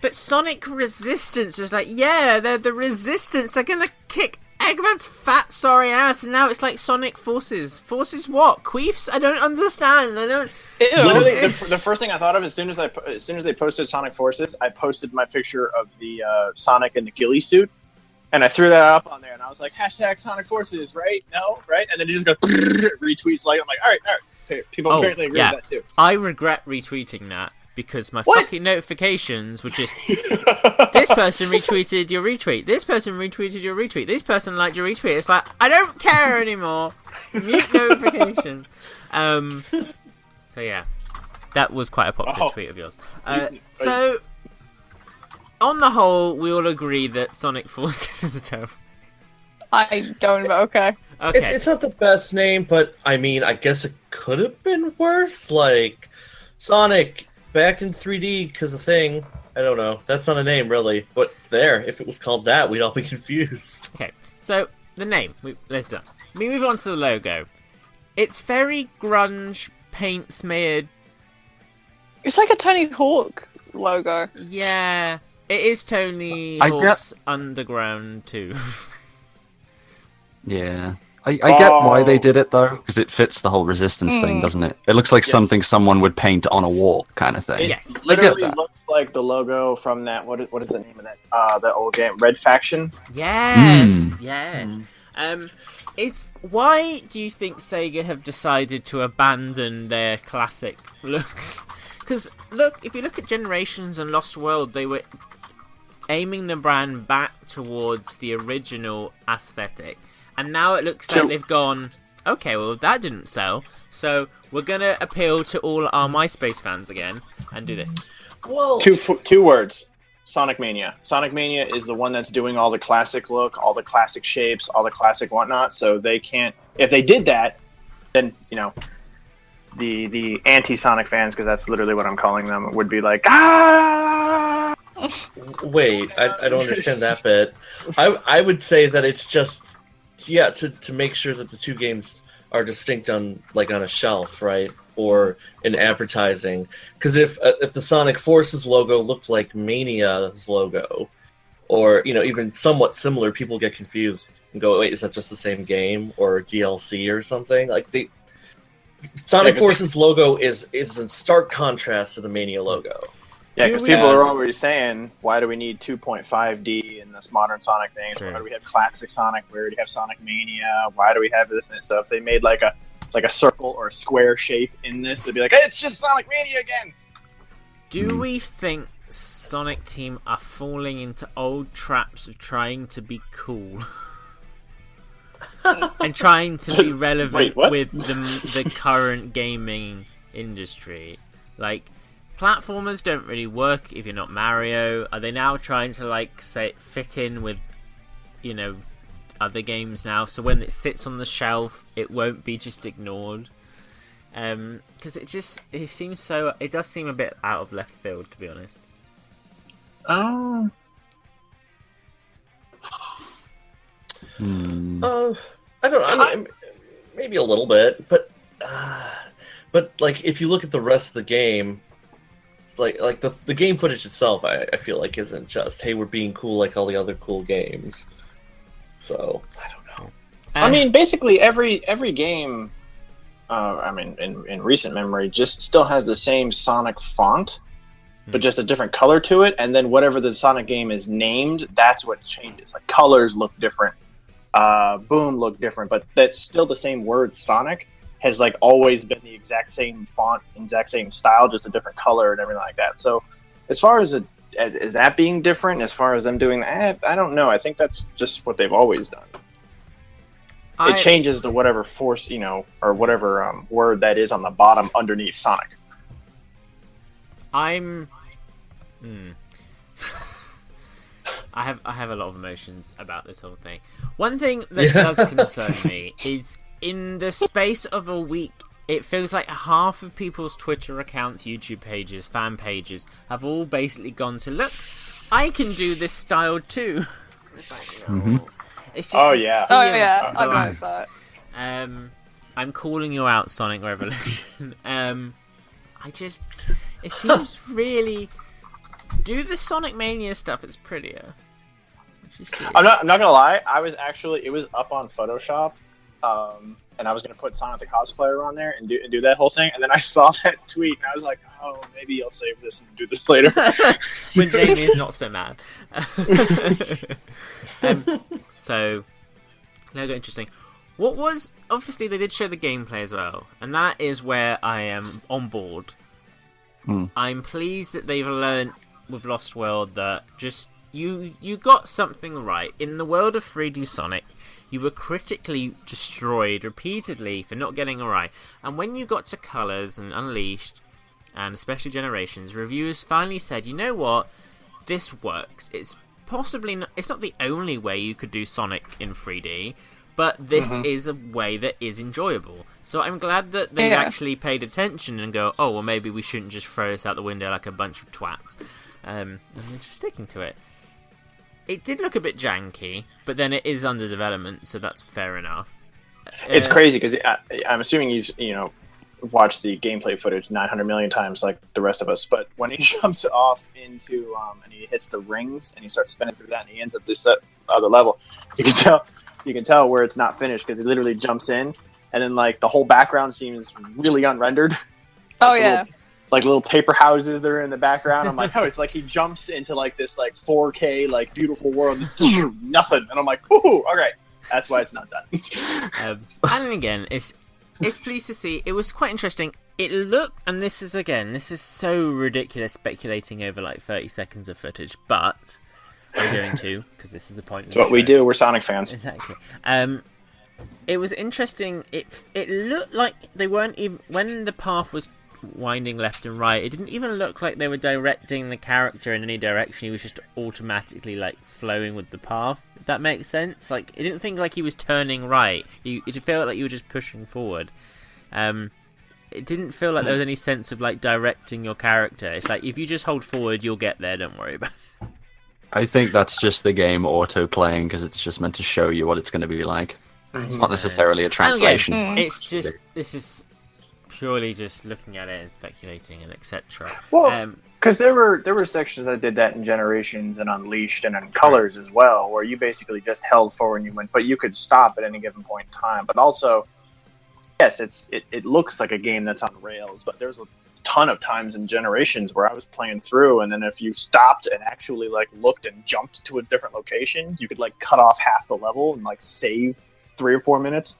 S3: But Sonic Resistance was like, yeah, they're the Resistance. They're gonna kick Eggman's fat sorry ass, and now it's like Sonic Forces. Forces what? Queefs? I don't understand. I don't.
S7: Literally, the first thing I thought of as soon as they posted Sonic Forces, I posted my picture of the Sonic in the ghillie suit, and I threw that up on there, and I was like, hashtag Sonic Forces, right? No, right? And then it just goes retweets like, I'm like, all right. People apparently agree with that too.
S3: I regret retweeting that. Because my fucking notifications were just, this person retweeted your retweet, this person retweeted your retweet, this person liked your retweet. It's like, I don't care anymore. Mute notifications. So yeah, that was quite a popular tweet of yours. So, on the whole, we all agree that Sonic Forces is a terrible.
S5: I don't know, okay.
S4: It's not the best name, but I mean, I guess it could have been worse. Like, Sonic... back in 3D, because the thing, I don't know, that's not a name really, but there, if it was called that, we'd all be confused.
S3: Okay, so the name, let's do. We move on to the logo. It's very grunge, paint smeared.
S5: It's like a Tony Hawk logo.
S3: Yeah, it is Tony Hawk's Underground too.
S6: Yeah. I get why they did it, though, because it fits the whole Resistance thing, doesn't it? It looks like something someone would paint on a wall, kind of thing.
S3: Yes.
S7: It literally looks like the logo from that, what is the name of that? That old game, Red Faction?
S3: Yes, yes. Why do you think Sega have decided to abandon their classic looks? Because, look, if you look at Generations and Lost World, they were aiming the brand back towards the original aesthetic. And now it looks like they've gone, okay, well, that didn't sell, so we're going to appeal to all our MySpace fans again and do this.
S4: Well,
S7: two words. Sonic Mania. Sonic Mania is the one that's doing all the classic look, all the classic shapes, all the classic whatnot, so they can't... If they did that, then, you know, the anti-Sonic fans, because that's literally what I'm calling them, would be like, ah!
S4: Wait, I don't understand that bit. I would say that it's just... Yeah, to make sure that the two games are distinct on a shelf, right, or in advertising. Because if the Sonic Forces logo looked like Mania's logo, or even somewhat similar, people get confused and go, "Wait, is that just the same game or DLC or something?" Like the Sonic Forces logo is in stark contrast to the Mania logo.
S7: Yeah, because people are always saying, why do we need 2.5D in this modern Sonic thing? Sure. Why do we have classic Sonic? We already have Sonic Mania. Why do we have this? And so if they made like a circle or a square shape in this, they'd be like, hey, it's just Sonic Mania again!
S3: Do we think Sonic Team are falling into old traps of trying to be cool? And trying to be relevant with the current gaming industry? Like... Platformers don't really work if you're not Mario. Are they now trying to fit in with, other games now? So when it sits on the shelf, it won't be just ignored. Because it does seem a bit out of left field, to be honest.
S4: I don't. Maybe a little bit, but if you look at the rest of the game. Like the game footage itself, I feel like isn't just, hey, we're being cool like all the other cool games. So I don't know.
S7: I mean, basically every game, in recent memory, just still has the same Sonic font, but just a different color to it. And then whatever the Sonic game is named, that's what changes. Like colors look different, boom look different, but that's still the same word, Sonic. Has always been the exact same font, exact same style, just a different color and everything like that. So, as far as is that being different, as far as them doing that, I don't know. I think that's just what they've always done. it changes to whatever force, or whatever word that is on the bottom underneath Sonic.
S3: I have a lot of emotions about this whole thing. One thing that does concern me is in the space of a week, it feels like half of people's Twitter accounts, YouTube pages, fan pages have all basically gone to, look, I can do this style too. It's like, no. It's just
S5: I noticed that.
S3: I'm calling you out, Sonic Revolution. It seems really... Do the Sonic Mania stuff, it's prettier.
S7: I'm not gonna lie, it was up on Photoshop, and I was gonna put Sonic the Cosplayer on there and do that whole thing, and then I saw that tweet and I was like, oh, maybe I'll save this and do this later.
S3: When Jamie is not so mad. So, logo interesting. What was... Obviously, they did show the gameplay as well, and that is where I am on board. I'm pleased that they've learned with Lost World that just... You got something right. In the world of 3D Sonic, you were critically destroyed repeatedly for not getting it right. And when you got to Colors and Unleashed, and especially Generations, reviewers finally said, you know what? This works. It's possibly not... It's not the only way you could do Sonic in 3D, but this is a way that is enjoyable. So I'm glad that they actually paid attention and go, oh, well, maybe we shouldn't just throw this out the window like a bunch of twats. And they're just sticking to it. It did look a bit janky, but then it is under development, so that's fair enough.
S7: It's crazy because I'm assuming you've watched the gameplay footage 900 million times like the rest of us, but when he jumps off into and he hits the rings and he starts spinning through that and he ends up this other level, you can tell where it's not finished because he literally jumps in and then like the whole background seems really unrendered. Like little paper houses that are in the background. I'm like, oh, it's like he jumps into like this like 4K like beautiful world, nothing, and I'm like, ooh, okay, that's why it's not done.
S3: And again, it's pleased to see. It was quite interesting. It looked, and this is so ridiculous speculating over like 30 seconds of footage, but we're going to because this is the point.
S7: It's what we do. We're Sonic fans.
S3: Exactly. It was interesting. It looked like they weren't even when the path was winding left and right, it didn't even look like they were directing the character in any direction. He was just automatically like flowing with the path, if that makes sense. Like it didn't think like he was turning right. It felt like you were just pushing forward. It didn't feel like there was any sense of like directing your character. It's like if you just hold forward, you'll get there, don't worry about it.
S6: I think that's just the game auto playing because it's just meant to show you what it's going to be like. It's not necessarily a translation.
S3: It's just this is purely just looking at it and speculating and etc.
S7: Well, because there were sections that did that in Generations and Unleashed and in Colors as well, where you basically just held forward and you went, but you could stop at any given point in time. But also, yes, it looks like a game that's on rails, but there's a ton of times in Generations where I was playing through, and then if you stopped and actually like looked and jumped to a different location, you could like cut off half the level and like save 3 or 4 minutes.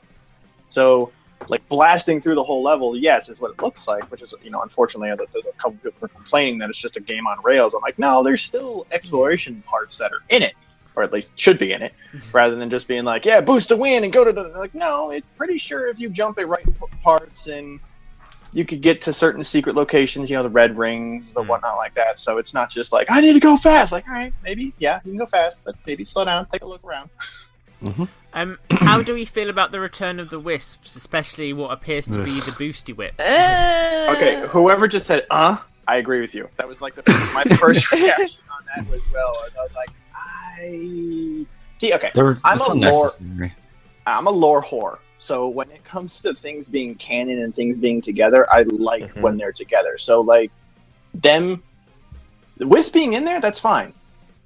S7: So like blasting through the whole level, yes, is what it looks like, which is, unfortunately, there's a couple people complaining that it's just a game on rails. I'm like, no, there's still exploration parts that are in it, or at least should be in it, rather than just being like, yeah, boost to win and go to the... Like, no, it's pretty sure if you jump at right parts and you could get to certain secret locations, the red rings, the whatnot like that. So it's not just like, I need to go fast. Like, all right, maybe, yeah, you can go fast, but maybe slow down, take a look around.
S3: How do we feel about the return of the Wisps, especially what appears to be the Boosty Whip?
S7: Okay, whoever just said, I agree with you. That was like my first reaction on that as well. I was like, see, okay, I'm a lore whore. So when it comes to things being canon and things being together, I like when they're together. So like the Wisp being in there, that's fine.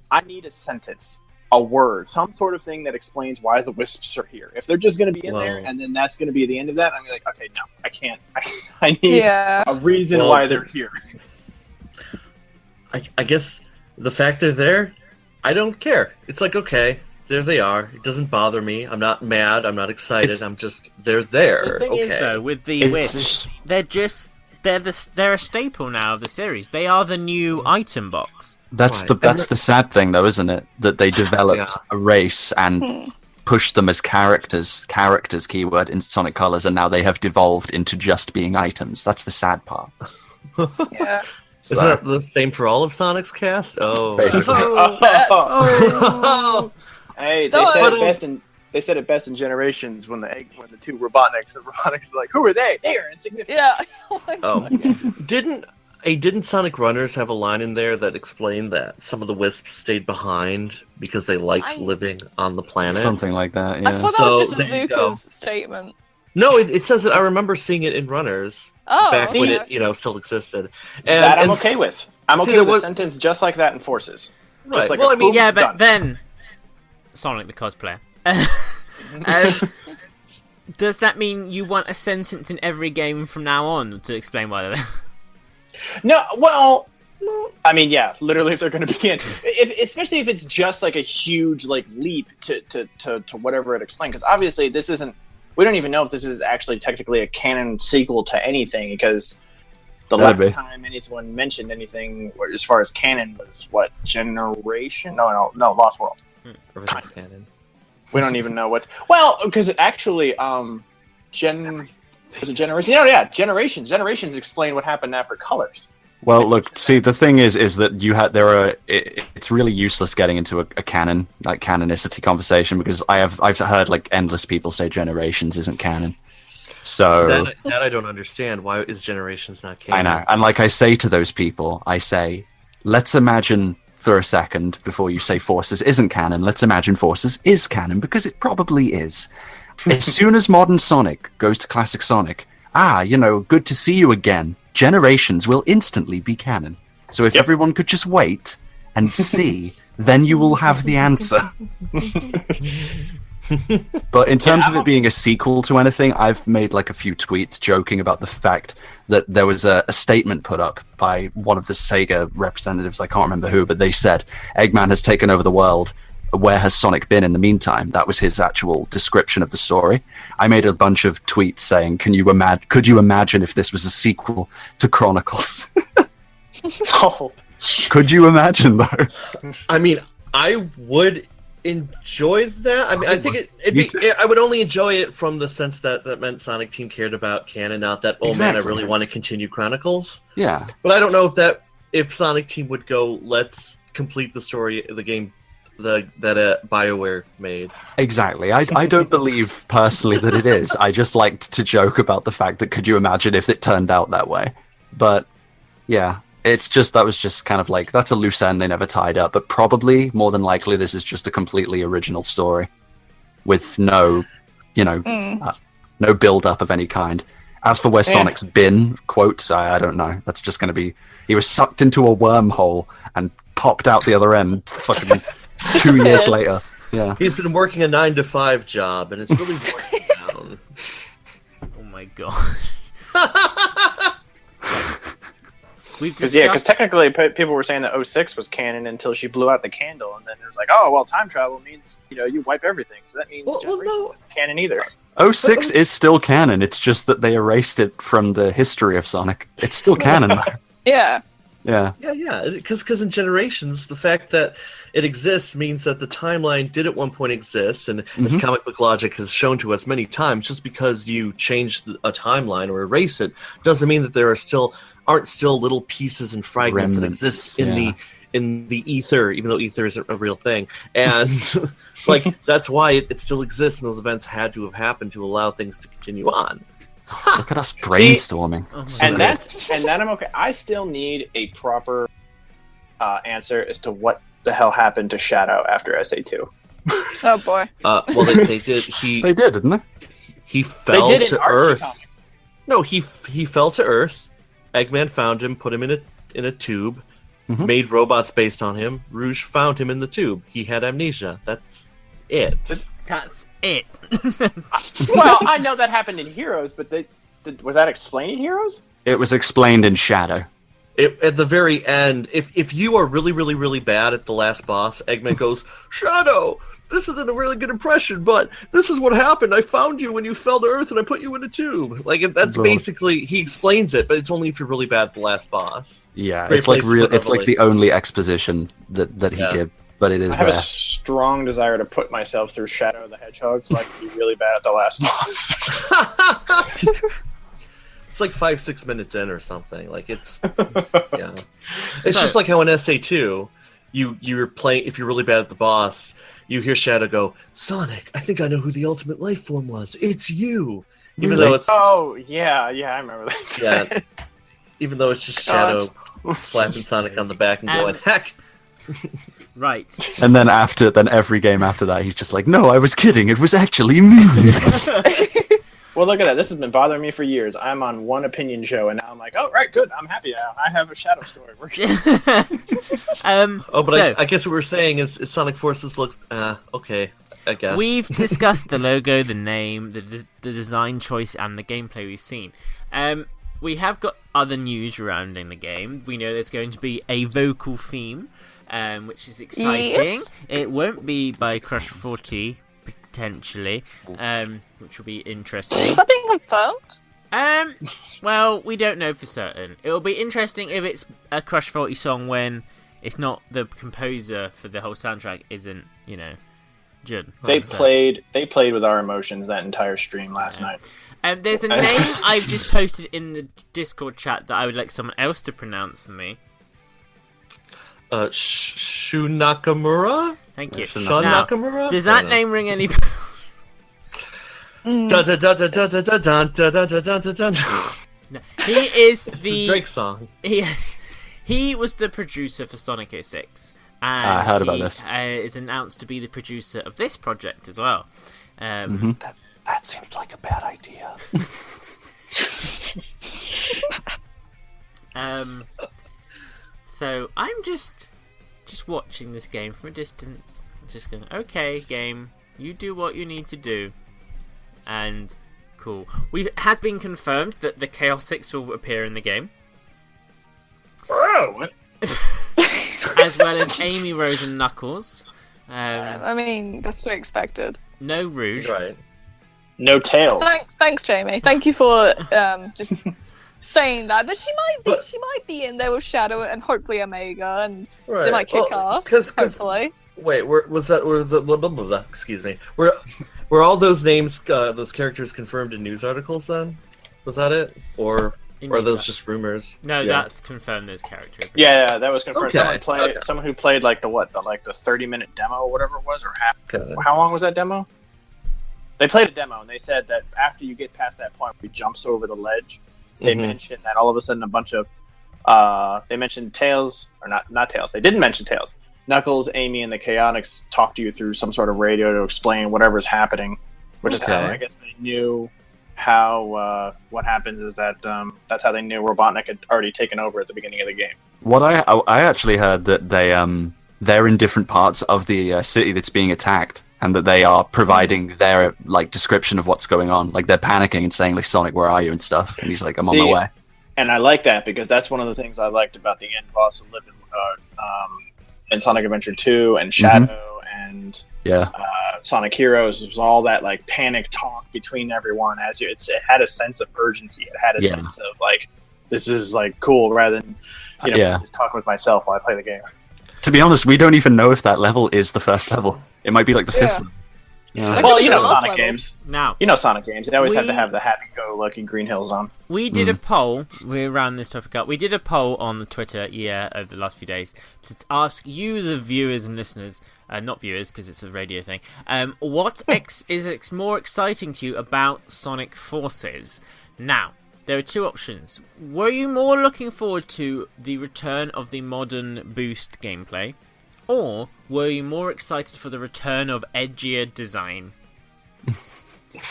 S7: I need a sentence. A word, some sort of thing that explains why the Wisps are here. If they're just going to be in there and then that's going to be the end of that, I'm like, okay, no, I can't. I need a reason why they're here.
S4: I guess the fact they're there, I don't care. It's like, okay, there they are. It doesn't bother me. I'm not mad. I'm not excited. They're there.
S3: The thing is, though, with the Wisps, they're a staple now of the series. They are the new item box.
S6: That's the sad thing, though, isn't it? That they developed a race and pushed them as characters keyword in Sonic Colors, and now they have devolved into just being items. That's the sad part.
S5: Yeah.
S4: Isn't that the same for all of Sonic's cast? Oh.
S6: Basically.
S4: Oh.
S7: Hey,
S5: No,
S7: they said it best in Generations when the two Robotniks is like, who are they? They are insignificant.
S5: Yeah. Oh my
S4: Oh.
S5: God.
S4: Didn't Sonic Runners have a line in there that explained that some of the Wisps stayed behind because they liked living on the planet?
S6: Something like that,
S5: I
S6: yeah.
S5: thought that
S4: So,
S5: was just
S4: there you go.
S5: Azuka's statement.
S4: No, it says it. I remember seeing it in Runners
S5: Oh,
S4: back when
S5: okay.
S4: it still existed.
S7: That I'm
S4: and-
S7: okay with. I'm okay
S4: there
S7: with
S4: was-
S7: a sentence just like that in Forces.
S4: Right.
S7: Just like
S4: Well,
S7: a
S4: I mean,
S7: boom,
S3: Yeah, but
S7: done.
S3: then Sonic the Cosplayer. Does that mean you want a sentence in every game from now on to explain why they're
S7: No, well, I mean, yeah, literally, if they're going to be in, especially if it's just like a huge like leap to whatever it explained, because obviously this isn't. We don't even know if this is actually technically a canon sequel to anything, because the
S6: That'd
S7: last
S6: be.
S7: time anyone mentioned anything as far as canon was what Generation? No, Lost World.
S4: Everything's canon.
S7: We don't even know what. Well, because actually, was it Generation? Yeah, Generations. Generations explain what happened after Colors.
S6: Well, look, see, the thing is that it's really useless getting into a canon, like canonicity conversation, because I've heard like endless people say Generations isn't canon. So
S4: That I don't understand. Why is Generations not
S6: I
S4: canon?
S6: know, and like I say to those people, I say, let's imagine for a second before you say Forces isn't canon. Let's imagine Forces is canon, because it probably is. As soon as modern Sonic goes to classic Sonic, good to see you again. Generations will instantly be canon. So if everyone could just wait and see, then you will have the answer. But in terms of it being a sequel to anything, I've made like a few tweets joking about the fact that there was a statement put up by one of the Sega representatives, I can't remember who, but they said, Eggman has taken over the world. Where has Sonic been in the meantime? That was his actual description of the story. I made a bunch of tweets saying, could you imagine if this was a sequel to Chronicles?
S7: Oh,
S6: Could you imagine, though?
S4: I mean, I would enjoy that. I mean, I think I would only enjoy it from the sense that meant Sonic Team cared about canon, not that, oh man, I
S6: Exactly.
S4: really want to continue Chronicles.
S6: Yeah.
S4: But I don't know if Sonic Team would go, let's complete the story of the game that BioWare made.
S6: Exactly. I don't believe personally that it is. I just liked to joke about the fact that could you imagine if it turned out that way? But yeah, that was just kind of like, that's a loose end they never tied up, but probably more than likely this is just a completely original story with no build up of any kind. As for where Sonic's been, quote, I don't know. That's just going to be, he was sucked into a wormhole and popped out the other end fucking 2 years later. Yeah.
S4: He's been working a 9-to-5 job, and it's really working down.
S3: Oh my god. We've
S7: because
S3: discussed...
S7: technically people were saying that 06 was canon until she blew out the candle, and then it was like, oh well, time travel means you wipe everything, so that means Generations isn't canon either.
S6: 06 is still canon. It's just that they erased it from the history of Sonic. It's still canon, though.
S5: Yeah.
S6: Yeah.
S4: Yeah, because in Generations, the fact that it exists means that the timeline did at one point exist, and as comic book logic has shown to us many times, just because you change a timeline or erase it doesn't mean that there aren't still little pieces and fragments that exist in the ether, even though ether isn't a real thing. And like that's why it still exists, and those events had to have happened to allow things to continue on.
S6: Look at us brainstorming.
S7: And that I'm okay. I still need a proper answer as to what the hell happened to Shadow after SA2.
S5: Oh boy.
S4: Well, they did.
S6: They did, didn't they?
S4: He fell
S7: They did
S4: to
S7: in Archie
S4: Earth.
S7: comic.
S4: No, he fell to Earth. Eggman found him, put him in a tube, made robots based on him. Rouge found him in the tube. He had amnesia. That's it.
S3: That's it.
S7: Well, I know that happened in Heroes, but was that explained in Heroes?
S6: It was explained in Shadow.
S4: At the very end, if you are really, really, really bad at the last boss, Eggman goes, Shadow, this isn't a really good impression, but this is what happened. I found you when you fell to Earth and I put you in a tube. Like, that's basically, he explains it, but it's only if you're really bad at the last boss.
S6: Yeah,
S4: Great
S6: it's like
S4: place to put
S6: it's like the
S4: Revelation.
S6: only exposition that he
S4: Yeah.
S6: did. but it is
S7: I have
S6: there.
S7: a strong desire to put myself through Shadow the Hedgehog so I can be really bad at the last boss.
S4: It's like 5-6 minutes in or something. Like it's yeah. It's just like how in SA2, you're playing. If you're really bad at the boss, you hear Shadow go, "Sonic, I think I know who the ultimate life form was. It's you." Even though it's
S7: Oh yeah, I remember that.
S4: yeah, even though it's just Shadow slapping Sonic on the back and going, "Heck."
S3: Right.
S6: And then every game after that, he's just like, "No, I was kidding. It was actually me."
S7: Well, look at that. This has been bothering me for years. I'm on one opinion show, and now I'm like, oh, right, good. I'm happy now. I have a Shadow story. We're good.
S4: I guess what we're saying is Sonic Forces looks okay. I guess
S3: we've discussed the logo, the name, the design choice, and the gameplay we've seen. We have got other news surrounding the game. We know there's going to be a vocal theme, which is exciting.
S5: Yes.
S3: It won't be by Crush 40, potentially, which will be interesting.
S5: Is that being confirmed?
S3: Well, we don't know for certain. It'll be interesting if it's a Crush 40 song when it's not the composer for the whole soundtrack isn't, Jun.
S7: They played with our emotions that entire stream last night.
S3: There's a name I've just posted in the Discord chat that I would like someone else to pronounce for me.
S4: Shu Nakamura?
S3: Thank you.
S4: Sean
S3: Now,
S4: Nakamura?
S3: does that name ring any bells? No, he is the
S4: Drake song.
S3: He was the producer for Sonic 06. And
S6: I heard about this.
S3: Is announced to be the producer of this project as well.
S6: That seems like a bad idea.
S3: So I'm just watching this game from a distance, just going, okay, game, you do what you need to do, and cool. Has been confirmed that the Chaotix will appear in the game.
S7: Oh, what?
S3: As well as Amy, Rose, and Knuckles.
S5: I mean, that's to be expected.
S3: No Rouge.
S4: Right.
S7: No Tails.
S5: Thanks, Jamie. Thank you for just saying that. But she might be in there with Shadow and hopefully Omega, and they might kick ass. Hopefully.
S4: Wait, excuse me. Were all those names, those characters confirmed in news articles? Then was that it, or are those just rumors?
S3: No, that's confirmed. Those characters.
S7: Yeah, that was confirmed.
S4: Okay.
S7: Someone who played like the 30-minute demo or whatever it was, or half.
S4: Okay.
S7: How long was that demo? They played a demo, and they said that after you get past that point where he jumps over the ledge, they mentioned that all of a sudden a bunch of they mentioned Tails, or not Tails. They didn't mention Tails. Knuckles, Amy, and the Chaotix talk to you through some sort of radio to explain whatever's happening, which is how I guess they knew how what happens is that that's how they knew Robotnik had already taken over at the beginning of the game.
S6: What I actually heard that they're in different parts of the city that's being attacked, and that they are providing their description of what's going on. Like they're panicking and saying like, "Sonic, where are you?" and stuff. And he's like, "I'm on my way."
S7: And I like that because that's one of the things I liked about the end boss of Living in Sonic Adventure 2 and Shadow and Sonic Heroes was all that panic talk between everyone as you. It had a sense of urgency. It had a sense of this is cool rather than just talking with myself while I play the game.
S6: To be honest, we don't even know if that level is the first level. It might be the fifth one. Yeah.
S7: Well, Sonic games.
S3: Now,
S7: Sonic games. They always have to have the happy-go-lucky Green Hills on.
S3: We did a poll. We ran this topic up. We did a poll on the Twitter, over the last few days to ask you, the viewers and listeners, not viewers because it's a radio thing. What is more exciting to you about Sonic Forces? Now, there are two options. Were you more looking forward to the return of the modern boost gameplay? Or were you more excited for the return of edgier design?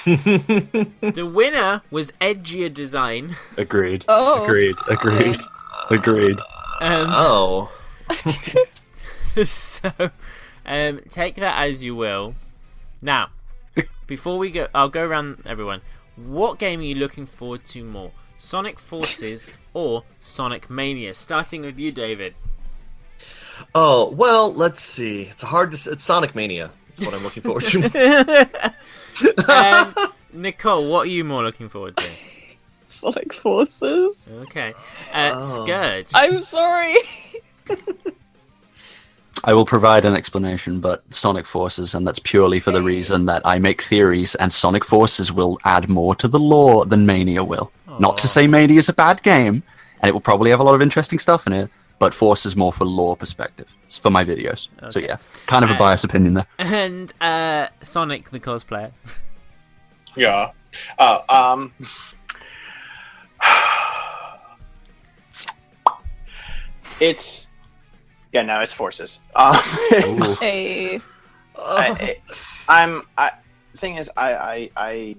S3: The winner was edgier design.
S6: Agreed.
S5: Oh.
S6: Agreed.
S3: So, take that as you will. Now, before we go, I'll go around everyone. What game are you looking forward to more? Sonic Forces or Sonic Mania? Starting with you, David.
S4: Oh, well, let's see. It's Sonic Mania. That's what I'm looking forward to.
S3: Nicole, what are you more looking forward to?
S5: Sonic Forces.
S3: Okay. Scourge.
S5: I'm sorry.
S6: I will provide an explanation, but Sonic Forces, and that's purely for the reason that I make theories, and Sonic Forces will add more to the lore than Mania will. Not to say Mania is a bad game, and it will probably have a lot of interesting stuff in it, but Forces more for lore perspective. It's for my videos.
S3: Okay.
S6: So yeah, kind of a biased opinion there.
S3: And Sonic the Cosplayer.
S7: Yeah. It's Forces.
S5: Hey.
S7: Thing is, I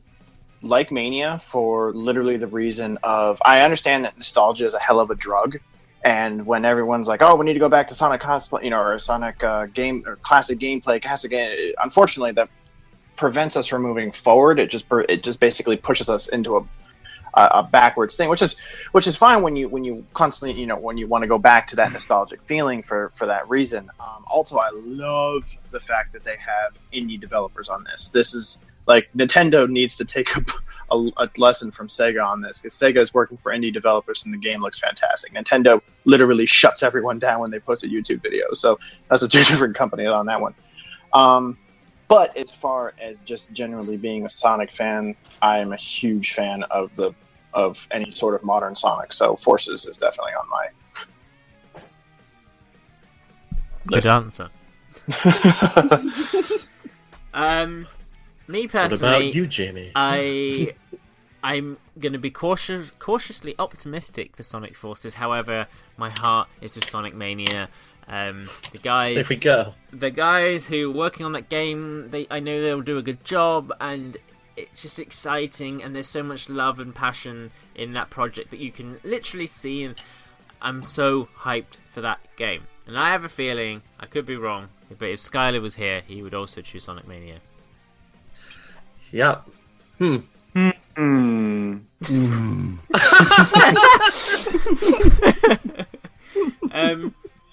S7: like Mania for literally the reason of I understand that nostalgia is a hell of a drug, and when everyone's like, "Oh, we need to go back to Sonic cosplay," or Sonic game or classic gameplay, unfortunately, that prevents us from moving forward. It just basically pushes us into a backwards thing, which is fine when you constantly when you want to go back to that nostalgic feeling for that reason. Also, I love the fact that they have indie developers on this. This is like Nintendo needs to take a lesson from Sega on this, because Sega is working for indie developers and the game looks fantastic. Nintendo literally shuts everyone down when they post a YouTube video, so that's a two different companies on that one. But as far as just generally being a Sonic fan, I am a huge fan of any sort of modern Sonic. So Forces is definitely on my
S3: Good answer. Me personally,
S4: What about you, Jamie?
S3: I'm going to be cautiously optimistic for Sonic Forces. However, my heart is with Sonic Mania. The guys,
S4: There we go.
S3: the guys who are working on that game, I know they'll do a good job, and it's just exciting, and there's so much love and passion in that project that you can literally see, and I'm so hyped for that game. And I have a feeling, I could be wrong, but if Skylar was here, he would also choose Sonic Mania.
S4: Yeah.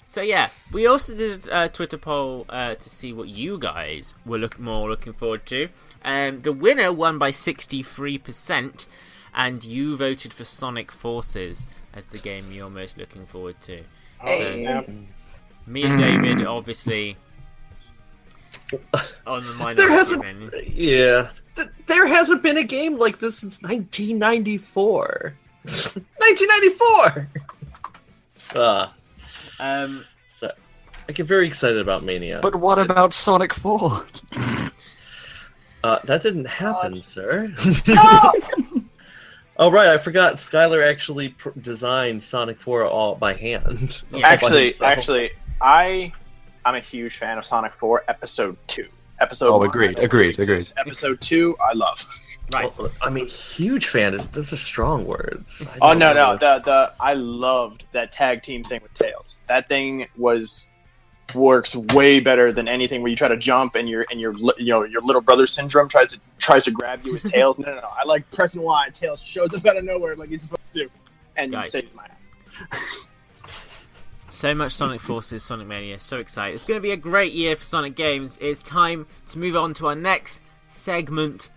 S3: So yeah, we also did a Twitter poll to see what you guys were looking forward to. The winner won by 63%, and you voted for Sonic Forces as the game you're most looking forward to. So, me and David, obviously, on the minority opinion.
S4: Yeah. There hasn't been a game like this since 1994. 1994! So I get very excited about Mania.
S6: But what about Sonic 4?
S4: That didn't happen,
S5: God.
S4: sir.
S5: No!
S4: Oh, right, I forgot Skylar actually designed Sonic 4 all by hand.
S3: Yeah.
S7: Actually, I'm a huge fan of Sonic 4 Episode 2. Episode 1,
S6: agreed.
S7: Episode 2, I love.
S3: Right.
S4: Well, I'm a huge fan. Those are strong words.
S7: Oh no! I loved that tag team thing with Tails. That thing works way better than anything where you try to jump and your little brother syndrome tries to grab you with Tails. No. I like pressing Y. Tails shows up out of nowhere like he's supposed to, and saves my ass.
S3: So much Sonic Forces, Sonic Mania, so excited. It's going to be a great year for Sonic games. It's time to move on to our next segment.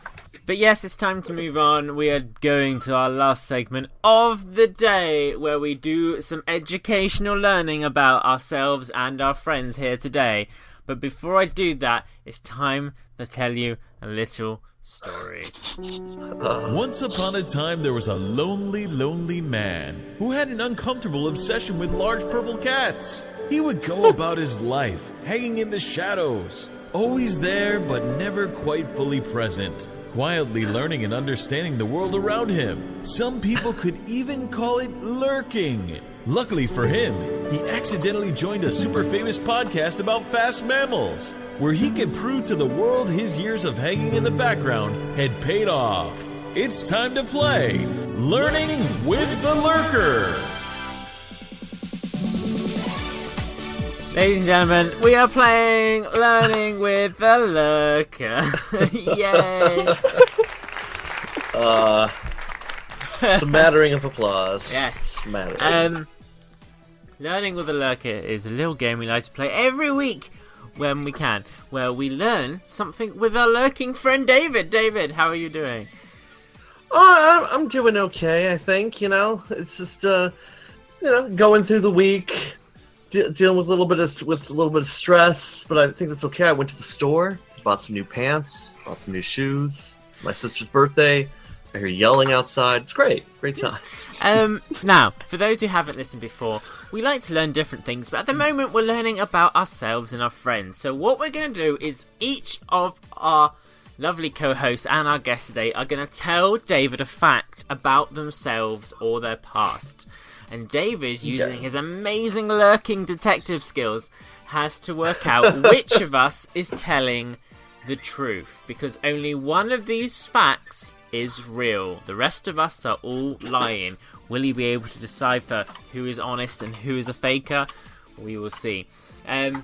S3: But yes, it's time to move on. We are going to our last segment of the day, where we do some educational learning about ourselves and our friends here today. But before I do that, it's time to tell you a little story.
S1: Once upon a time, there was a lonely, lonely man who had an uncomfortable obsession with large purple cats. He would go about his life, hanging in the shadows, always there but never quite fully present, quietly learning and understanding the world around him. Some people could even call it lurking. Luckily for him, he accidentally joined a super famous podcast about fast mammals, where he could prove to the world his years of hanging in the background had paid off. It's time to play Learning with the Lurker.
S3: Ladies and gentlemen, we are playing Learning with the Lurker. Yay!
S4: Smattering of applause.
S3: Yes.
S4: Smattering.
S3: Learning with the Lurker is a little game we like to play every week when we can, where we learn something with our lurking friend David. David, how are you doing?
S4: Oh, I'm doing okay, I think. It's just, going through the week, dealing with a little bit of stress, but I think that's okay. I went to the store, bought some new pants, bought some new shoes. It's my sister's birthday. I hear yelling outside. It's great times.
S3: Now, for those who haven't listened before, we like to learn different things, but at the moment we're learning about ourselves and our friends. So what we're going to do is each of our lovely co-hosts and our guest today are going to tell David a fact about themselves or their past. And David, using his amazing lurking detective skills, has to work out which of us is telling the truth. Because only one of these facts is real. The rest of us are all lying. Will he be able to decipher who is honest and who is a faker? We will see. So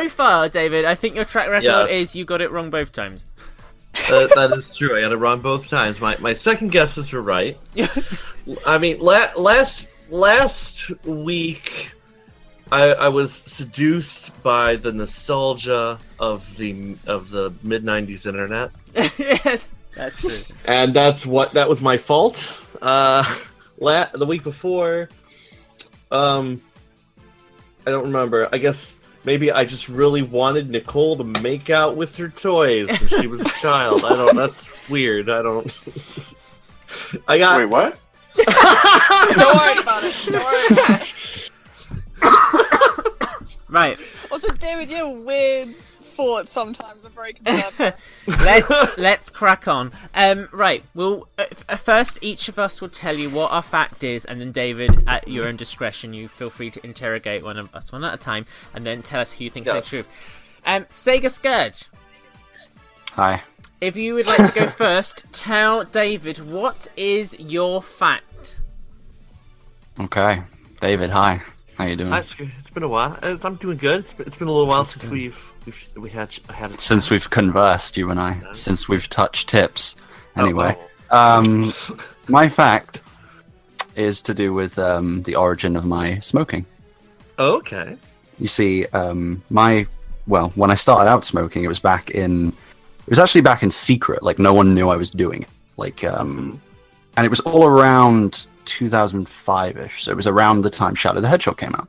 S3: far, David, I think your track record is you got it wrong both times.
S4: That is true. I got it wrong both times. My second guesses were right. I mean, last week, I was seduced by the nostalgia of the mid-90s internet.
S3: Yes, that's true.
S4: And that was my fault. The week before, I don't remember. I guess maybe I just really wanted Nicole to make out with her toys when she was a child. That's weird. I got.
S7: Wait, what?
S5: Don't worry about it. Don't worry about it.
S3: Right.
S5: Also, David, you have weird thoughts sometimes. I'm very concerned.
S3: Let's crack on. Right. Well, first each of us will tell you what our fact is, and then David, at your own discretion, you feel free to interrogate one of us one at a time, and then tell us who you think is the truth. Sega Scourge.
S6: Hi.
S3: If you would like to go first, tell David what is your fact.
S6: Okay, David. Hi. How you doing?
S4: Hi, it's been a while. I'm doing good. It's been a little while since we had a
S6: since we've conversed, you and I.
S4: Yeah.
S6: Since we've touched tips. Anyway, my fact is to do with the origin of my smoking.
S4: Okay.
S6: You see, when I started out smoking, it was actually back in secret. Like, no one knew I was doing it. Like, and it was all around 2005-ish. So it was around the time Shadow the Hedgehog came out.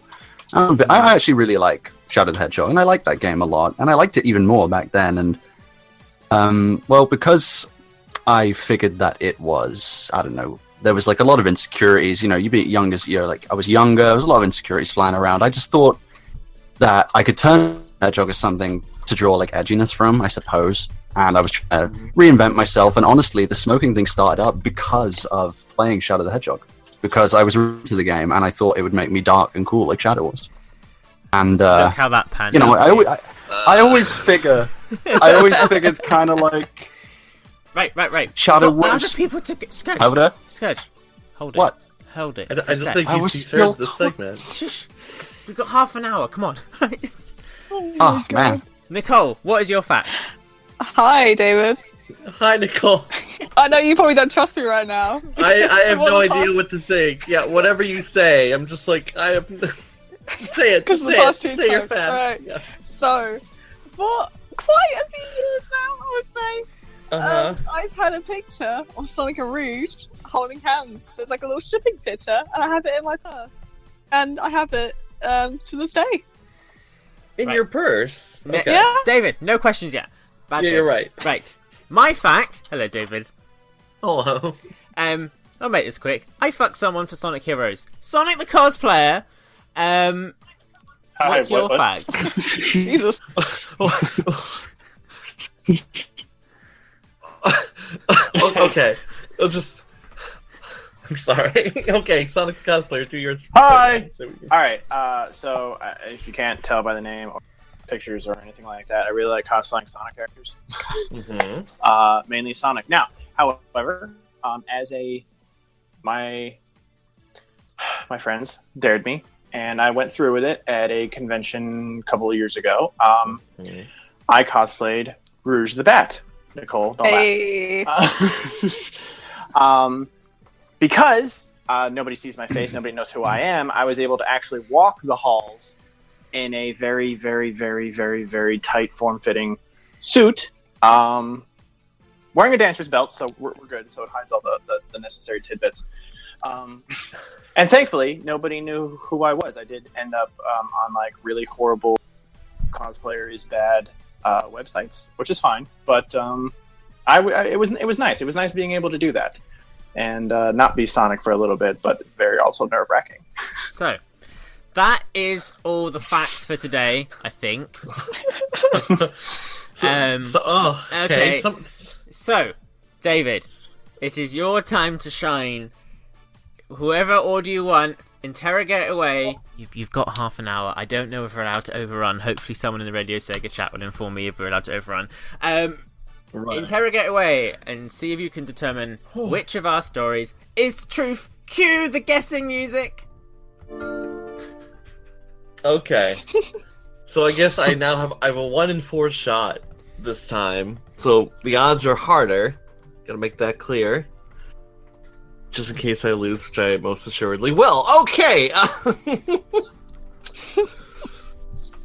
S6: But I actually really like Shadow the Hedgehog, and I liked that game a lot, and I liked it even more back then. And because I figured that it was, I don't know, there was like a lot of insecurities. You know, you be young as you're like, I was younger. There was a lot of insecurities flying around. I just thought that I could turn Hedgehog as something to draw like edginess from, I suppose. And I was trying to reinvent myself. And honestly, the smoking thing started up because of playing Shadow the Hedgehog. Because I was into the game, and I thought it would make me dark and cool like Shadow was. And
S3: look how that panned
S6: you know,
S3: out.
S6: I always figured kind of like
S3: right.
S6: Shadow
S3: Got
S6: was.
S3: other people to Scourge.
S6: Over
S3: Scourge, hold it.
S6: What?
S3: Hold it.
S4: I don't think
S6: I was
S4: he's
S6: still
S4: heard this segment.
S3: Shush. We've got half an hour. Come on.
S6: Oh man.
S3: Nicole, what is your fact?
S5: Hi, David.
S4: Hi, Nicole.
S5: I know you probably don't trust me right now.
S4: I have no idea what to think. Yeah, whatever you say, I'm just like, I have... say it, just say it, say your fact.
S5: Right.
S4: Yeah.
S5: So, for quite a few years now, I would say, I've had a picture of Sonic and Rouge holding hands. So it's like a little shipping picture, and I have it in my purse. And I have it to this day.
S4: In your purse? Okay.
S5: Yeah.
S3: David, no questions yet. Bad
S4: Yeah,
S3: David.
S4: you're right.
S3: Right. My fact. Hello, David.
S4: Hello.
S3: I'll make this quick. I fucked someone for Sonic Heroes. Sonic the Cosplayer. What's your fact?
S5: Jesus.
S4: Okay. I'll just... I'm sorry. Okay, Sonic the Cosplayer, 2 years.
S7: Hi! Alright, so if you can't tell by the name or pictures or anything like that, I really like cosplaying Sonic characters. Mainly Sonic. Now, however, my friends dared me, and I went through with it at a convention a couple of years ago. I cosplayed Rouge the Bat. Nicole, don't laugh. Because nobody sees my face, nobody knows who I am, I was able to actually walk the halls in a very, very, very, very, very tight, form-fitting suit, wearing a dancer's belt, so we're good, so it hides all the necessary tidbits. And thankfully, nobody knew who I was. I did end up on like really horrible cosplayer is bad websites, which is fine. But it was nice. It was nice being able to do that and not be Sonic for a little bit, but very also nerve-wracking.
S3: So, that is all the facts for today, I think.
S4: Okay.
S3: So, David, it is your time to shine. Whoever order you want, interrogate away. You've got half an hour. I don't know if we're allowed to overrun. Hopefully someone in the Radio Sega chat will inform me if we're allowed to overrun.
S4: Right.
S3: Interrogate away and see if you can determine which of our stories is the truth. Cue the guessing music.
S4: Okay. So I guess I have a 1 in 4 shot this time. So the odds are harder. Gotta make that clear. Just in case I lose, which I most assuredly will. Okay!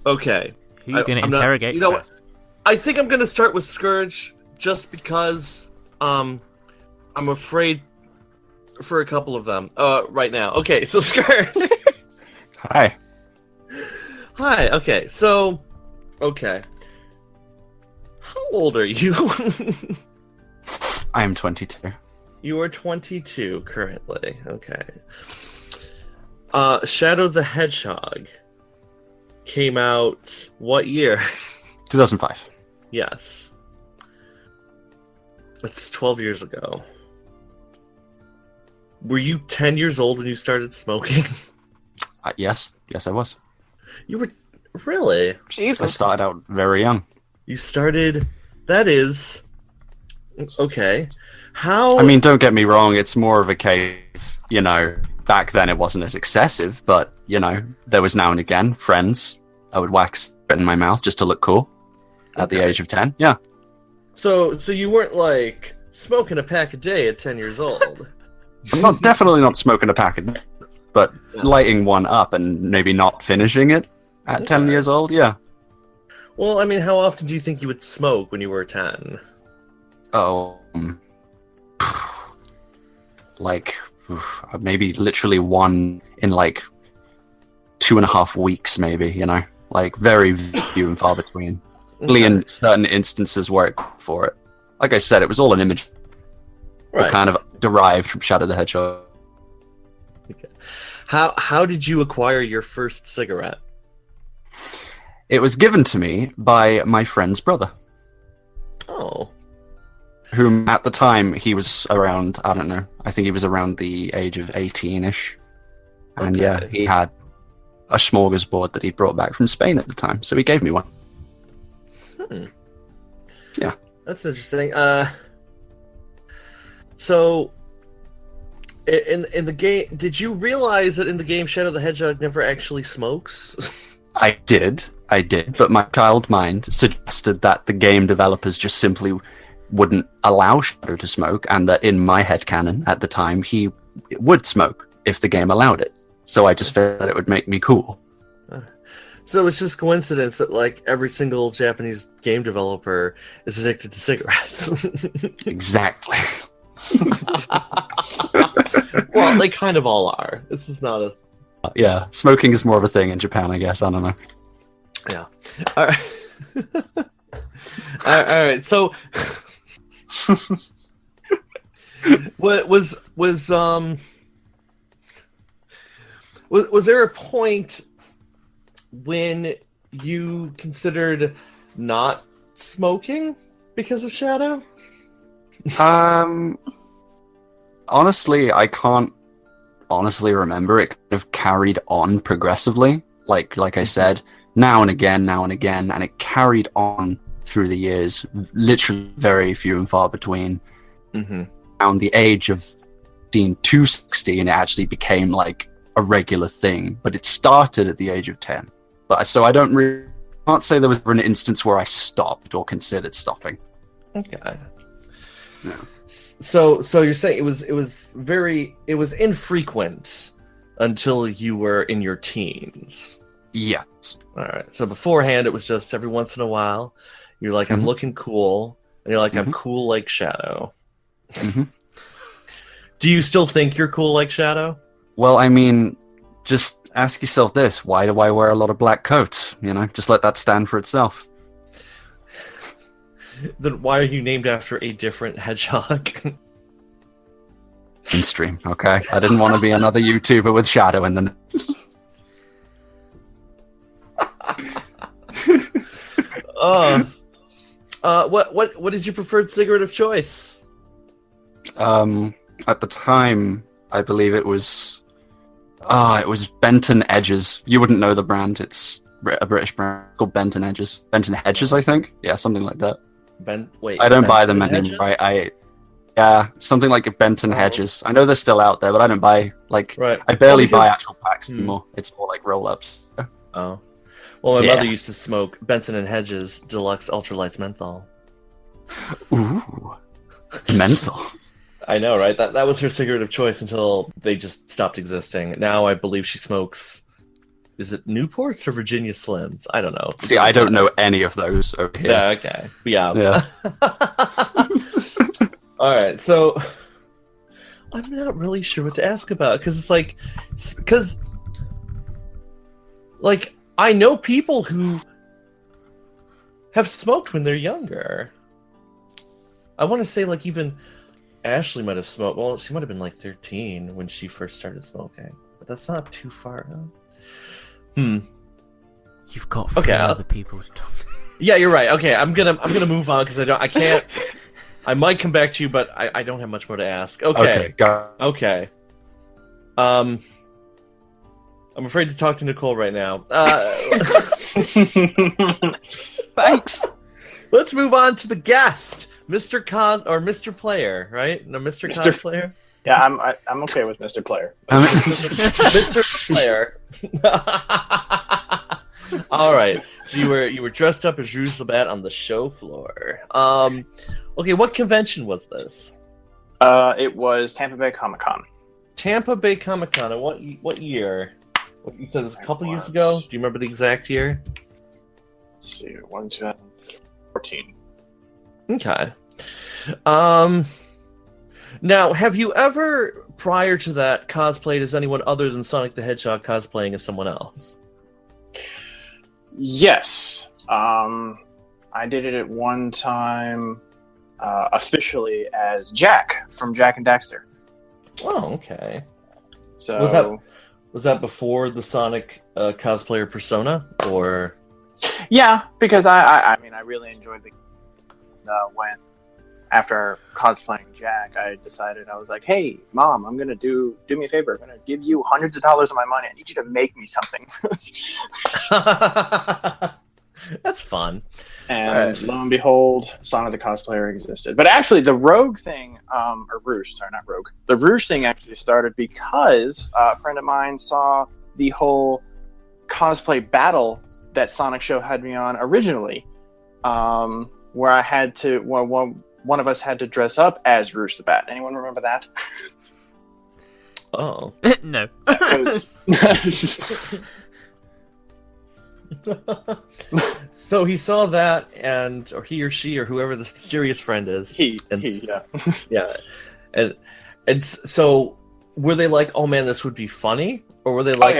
S4: Okay.
S3: Who are you going to interrogate
S4: you know
S3: first?
S4: what? I think I'm going to start with Scourge, just because I'm afraid for a couple of them right now. Okay, so Scourge.
S6: Hi.
S4: Hi, okay, so... Okay. How old are you?
S6: I am 22.
S4: You are 22 currently. Okay. Shadow the Hedgehog came out what year?
S6: 2005.
S4: Yes. That's 12 years ago. Were you 10 years old when you started smoking?
S6: Yes, I was.
S4: You were... Really?
S6: I
S5: Jesus.
S6: started out very young.
S4: You started... That is... Okay. How...
S6: I mean, don't get me wrong, it's more of a case, back then it wasn't as excessive, but, there was now and again, friends, I would wax it in my mouth just to look cool at the age of 10, yeah.
S4: So you weren't, like, smoking a pack a day at 10 years old?
S6: I'm definitely not smoking a pack a day, but lighting one up and maybe not finishing it at 10 years old, yeah.
S4: Well, I mean, how often do you think you would smoke when you were 10?
S6: Oh, maybe literally one in 2.5 weeks, maybe, like very few and far between. Only in certain instances where it for it. Like I said, it was all an image,
S4: Right.
S6: kind of derived from Shadow the Hedgehog.
S4: Okay. How did you acquire your first cigarette?
S6: It was given to me by my friend's brother,
S4: Oh.
S6: whom at the time he was around, I don't know, I think he was around the age of 18-ish. And
S4: Okay.
S6: yeah, he had a smorgasbord that he brought back from Spain at the time, so he gave me one. Yeah.
S4: That's interesting. So in the game, did you realize that in the game Shadow the Hedgehog never actually smokes?
S6: I did, but my child mind suggested that the game developers just simply wouldn't allow Shadow to smoke, and that in my headcanon at the time, he would smoke if the game allowed it. So I just felt that it would make me cool.
S4: So it's just coincidence that like every single Japanese game developer is addicted to cigarettes.
S6: Exactly.
S4: Well, they kind of all are. This is not a...
S6: Yeah, smoking is more of a thing in Japan, I guess. I don't know.
S4: Yeah. All right. All right. So, what was there a point when you considered not smoking because of Shadow?
S6: Honestly, I can't honestly remember. It kind of carried on progressively. Like I said, now and again, and it carried on through the years, literally very few and far between.
S4: Mm-hmm.
S6: Around the age of 216, it actually became like a regular thing, but it started at the age of 10. But so I can't say there was ever an instance where I stopped or considered stopping.
S4: Okay.
S6: No.
S4: So you're saying it was infrequent until you were in your teens.
S6: Yes.
S4: All right. So beforehand, it was just every once in a while, you're like, I'm looking cool, and you're like, I'm cool like Shadow.
S6: Mhm.
S4: Do you still think you're cool like Shadow?
S6: Well, I mean, just ask yourself this: why do I wear a lot of black coats? You know, just let that stand for itself.
S4: Then why are you named after a different hedgehog?
S6: In stream, okay? I didn't want to be another YouTuber with shadow in the.
S4: What is your preferred cigarette of choice?
S6: At the time, I believe it was Benton Edges. You wouldn't know the brand. It's a British brand called Benton Edges. Benton Hedges, I think. Yeah, something like that.
S4: Wait.
S6: I don't buy them
S4: Hedges?
S6: anymore. Yeah, something like a Benton Hedges. I know they're still out there, but I don't buy
S4: Right.
S6: I barely buy actual packs anymore. It's more like roll-ups.
S4: Oh. Well, my
S6: Yeah.
S4: mother used to smoke Benson and Hedges Deluxe Ultralights Menthol.
S6: Ooh, menthols.
S4: I know, right? That was her cigarette of choice until they just stopped existing. Now I believe she smokes. Is it Newports or Virginia Slims? I don't know.
S6: See, I don't know any of those over here.
S4: Yeah. Okay. Yeah.
S6: Yeah.
S4: All right. So I'm not really sure what to ask about because I know people who have smoked when they're younger. I want to say like even Ashley might have smoked. Well, she might have been like 13 when she first started smoking, but that's not too far.
S3: You've got four other people to talk to.
S4: Yeah, you're right. Okay, I'm gonna move on because I can't. I might come back to you, but I don't have much more to ask. Okay.
S6: Go.
S4: Okay. I'm afraid to talk to Nicole right now.
S5: Thanks.
S4: Let's move on to the guest, Mr. Mr. Player, right? No, Mr. Cosplayer.
S7: Yeah, I'm okay with Mr. Player.
S4: Mr. Player. All right. So you were dressed up as Rouge Labatt on the show floor. Okay, what convention was this?
S7: It was Tampa Bay Comic-Con.
S4: Tampa Bay Comic-Con. And what year? You said it was a couple years ago. Do you remember the exact year?
S7: Let's see, 2014.
S4: Okay. Now, have you ever, prior to that, cosplayed as anyone other than Sonic the Hedgehog cosplaying as someone else?
S7: Yes. I did it at one time officially as Jack from Jack and Daxter.
S4: Oh, okay.
S7: So
S4: was that before the Sonic cosplayer persona, or?
S7: Yeah, because I mean I really enjoyed the when after cosplaying Jack, I decided I was like, hey, Mom, I'm gonna do me a favor. I'm gonna give you hundreds of dollars of my money. I need you to make me something.
S4: That's fun.
S7: And lo and behold, Sonic the Cosplayer existed. But actually, the Rogue thing, or Rouge, sorry, not Rogue. The Rouge thing actually started because a friend of mine saw the whole cosplay battle that Sonic Show had me on originally, where I had to, one of us had to dress up as Rouge the Bat. Anyone remember that?
S4: Oh.
S3: No.
S4: So he saw that, or he or she or whoever this mysterious friend is. Yeah. And so were they like, oh man, this would be funny, or were they like,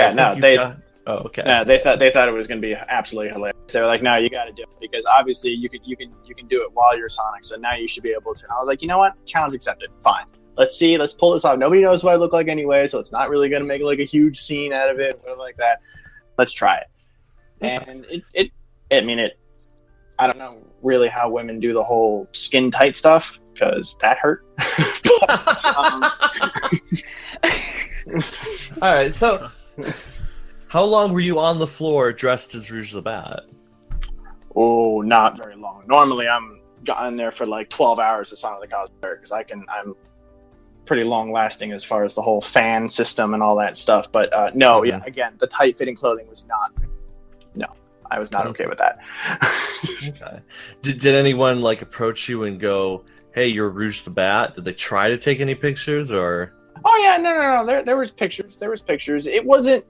S4: oh okay.
S7: No, they thought it was going to be absolutely hilarious. They were like, no, you got to do it because obviously you can do it while you're Sonic, so now you should be able to. And I was like, you know what? Challenge accepted. Fine. Let's pull this off. Nobody knows what I look like anyway, so it's not really going to make like a huge scene out of it, whatever like that. Let's try it. And I don't know really how women do the whole skin tight stuff because that hurt.
S4: All right, so how long were you on the floor dressed as Rouge the Bat?
S7: Oh, not very long. Normally, I'm gotten there for like 12 hours of Sonic the Cosplayer because I'm pretty long lasting as far as the whole fan system and all that stuff. But no, yeah, again, the tight fitting clothing was not. No, I was not okay with that.
S4: Okay. Did anyone like approach you and go, "Hey, you're Rouge the Bat"? Did they try to take any pictures or?
S7: Oh yeah, no. There was pictures. It wasn't.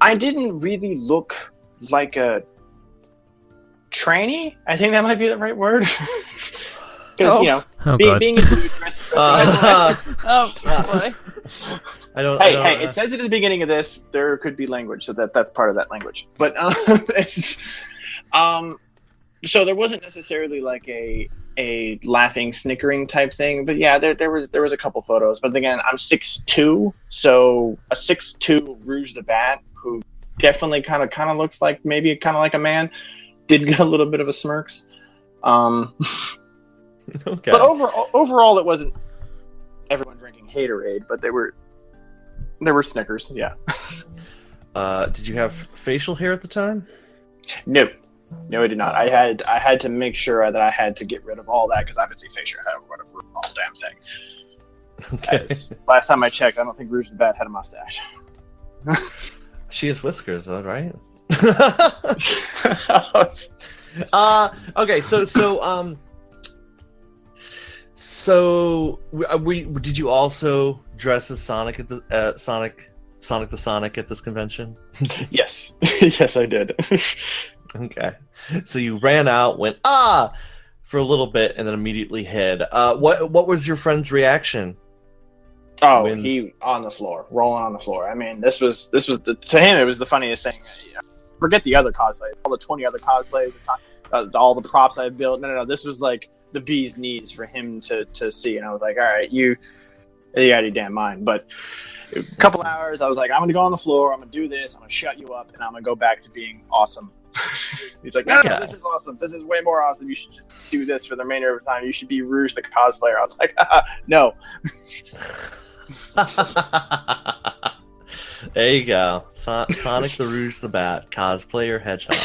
S7: I didn't really look like a tranny. I think that might be the right word. Because being a dude dressed
S5: oh boy.
S7: Hey! It says it at the beginning of this. There could be language, so that's part of that language. But it's so there wasn't necessarily like a laughing, snickering type thing. But yeah, there was a couple photos. But again, I'm 6'2", so a 6'2" Rouge the Bat, who definitely kind of looks like maybe kind of like a man, did get a little bit of a smirks.
S4: Okay.
S7: But overall, it wasn't everyone drinking haterade, but there were Snickers. Yeah.
S4: Did you have facial hair at the time?
S7: No, I did not. I had to make sure that I had to get rid of all that because obviously facial hair would have ruined the whole damn thing.
S4: Okay.
S7: Last time I checked, I don't think Rouge the Bat had a mustache.
S4: She has whiskers, though, right? Okay, so did you also dress as Sonic at Sonic the Sonic at this convention?
S7: Yes, yes, I did.
S4: Okay, so you ran out, went for a little bit, and then immediately hid. What was your friend's reaction?
S7: Oh, he on the floor, rolling on the floor. I mean, this was to him. It was the funniest thing. Forget the other cosplays, all the 20 other cosplays, all the props I built. No. This was like the bee's knees for him to see. And I was like, all right, you out of your damn mind. But a couple hours, I was like, I'm gonna go on the floor. I'm gonna do this. I'm gonna shut you up, and I'm gonna go back to being awesome. He's like, no, this is awesome. This is way more awesome. You should just do this for the remainder of the time. You should be Rouge the Cosplayer. I was like, no.
S4: There you go. Sonic the Rouge the Bat, cosplayer Hedgehog.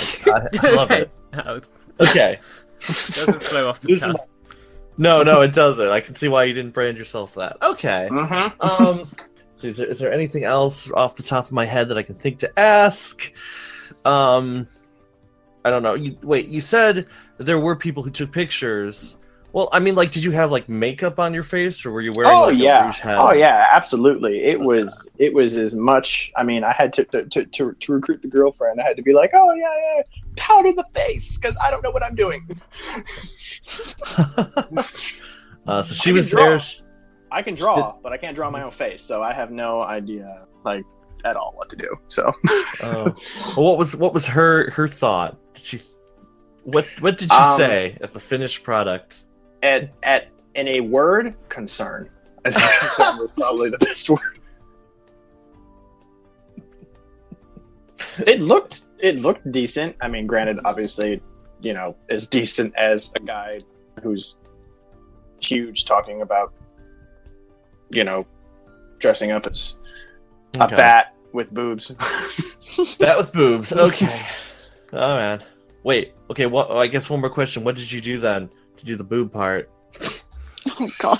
S4: I love it. Okay.
S3: Doesn't flow off the tongue.
S4: No, it doesn't. I can see why you didn't brand yourself that. Okay.
S7: Mm-hmm.
S4: So is there anything else off the top of my head that I can think to ask? I don't know. You said there were people who took pictures. Well, I mean, like, did you have like makeup on your face, or were you wearing a rouge hat?
S7: Oh yeah, absolutely. It was as much. I mean, I had to recruit the girlfriend. I had to be like, oh yeah, powder the face because I don't know what I'm doing.
S4: So she was there.
S7: I can draw, but I can't draw my own face, so I have no idea, like, at all what to do. So,
S4: well, what was her thought? What did she say at the finished product?
S7: In a word, concern. I think concern was probably the best word. It looked decent. I mean, granted, obviously, as decent as a guy who's huge talking about, dressing up as a bat with boobs.
S4: Bat with boobs. Okay. Oh man. Wait. Okay. I guess one more question. What did you do then to do the boob part?
S5: Oh god.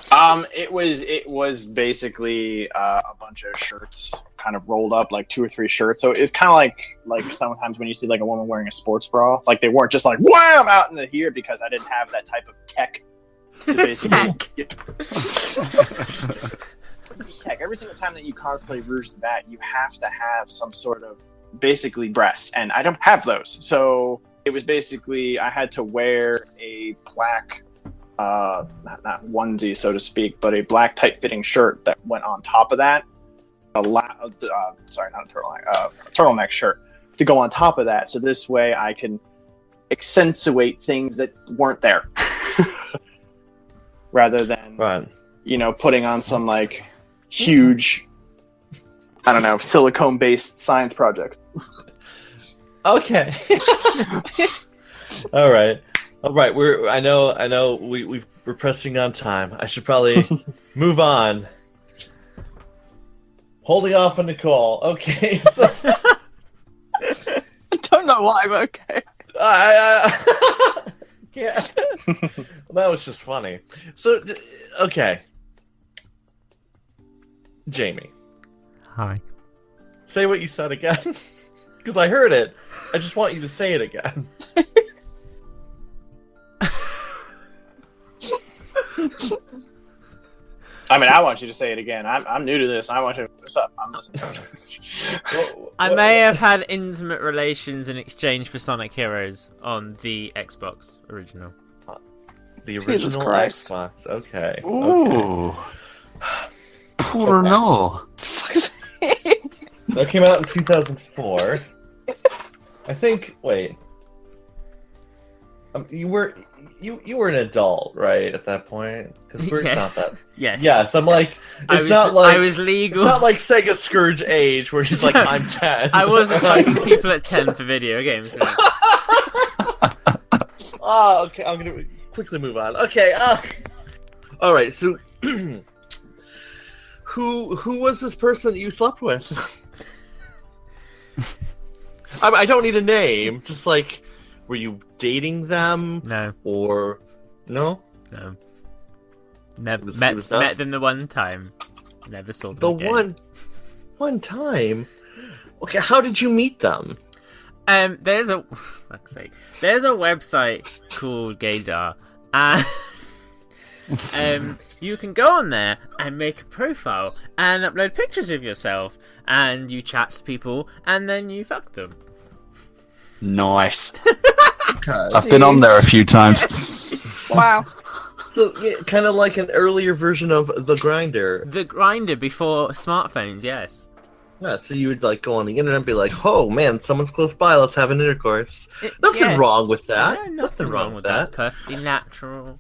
S7: It was basically a bunch of shirts kind of rolled up, like 2 or 3 shirts. So it's kind of like sometimes when you see like a woman wearing a sports bra, like they weren't just like wham out in the here because I didn't have that type of tech. To basically tech. Every single time that you cosplay Rouge the Bat, you have to have some sort of basically breasts, and I don't have those. So it was basically I had to wear a black, not onesie so to speak, but a black tight-fitting shirt that went on top of that. Sorry, not a turtleneck. A turtleneck shirt to go on top of that. So this way I can accentuate things that weren't there, rather than putting on some like huge, I don't know, silicone-based science projects.
S4: Okay. All right. I know. We're pressing on time. I should probably move on. Holding off on Nicole. Okay. So...
S5: I don't know why, but okay.
S4: Yeah. That was just funny. So, okay. Jamie.
S3: Hi.
S4: Say what you said again. Because I heard it. I just want you to say it again.
S7: I mean, I want you to say it again. I'm new to this. I want you to what's up. I'm listening.
S3: I may have had intimate relations in exchange for Sonic Heroes on the Xbox original.
S4: The original Xbox. Okay.
S6: Ooh. Poor no.
S5: What the fuck is
S4: That came out in 2004. I think. Wait. You were an adult, right, at that point? Because we're
S3: Yes.
S4: not that.
S3: Yes.
S4: Yes, I'm like.
S3: I
S4: It's
S3: was-
S4: not like
S3: I was legal.
S4: It's not like Sega Scourge age where he's like, I'm 10.
S3: I wasn't fucking people at 10 for video games. No.
S4: Oh, okay. I'm gonna quickly move on. Okay. All right. So, who was this person that you slept with? I don't need a name. Just like, were you dating them?
S3: No.
S4: Or no?
S3: No. Never
S4: It was
S3: met
S4: us?
S3: them the one time. Never saw them
S4: The
S3: again.
S4: one time. Okay. How did you meet them?
S3: There's a fuck's sake. There's a website called Gaydar, and you can go on there and make a profile and upload pictures of yourself, and you chat to people, and then you fuck them.
S6: Nice.
S4: Okay.
S6: I've been on there a few times.
S5: Wow.
S4: So, yeah, kind of like an earlier version of the Grinder.
S3: The Grinder before smartphones, yes.
S4: Yeah, so you would like go on the internet and be like, "Oh man, someone's close by. Let's have an intercourse." Nothing
S3: Yeah.
S4: wrong with that.
S3: Yeah, nothing wrong with that.
S4: that.
S3: It's perfectly natural.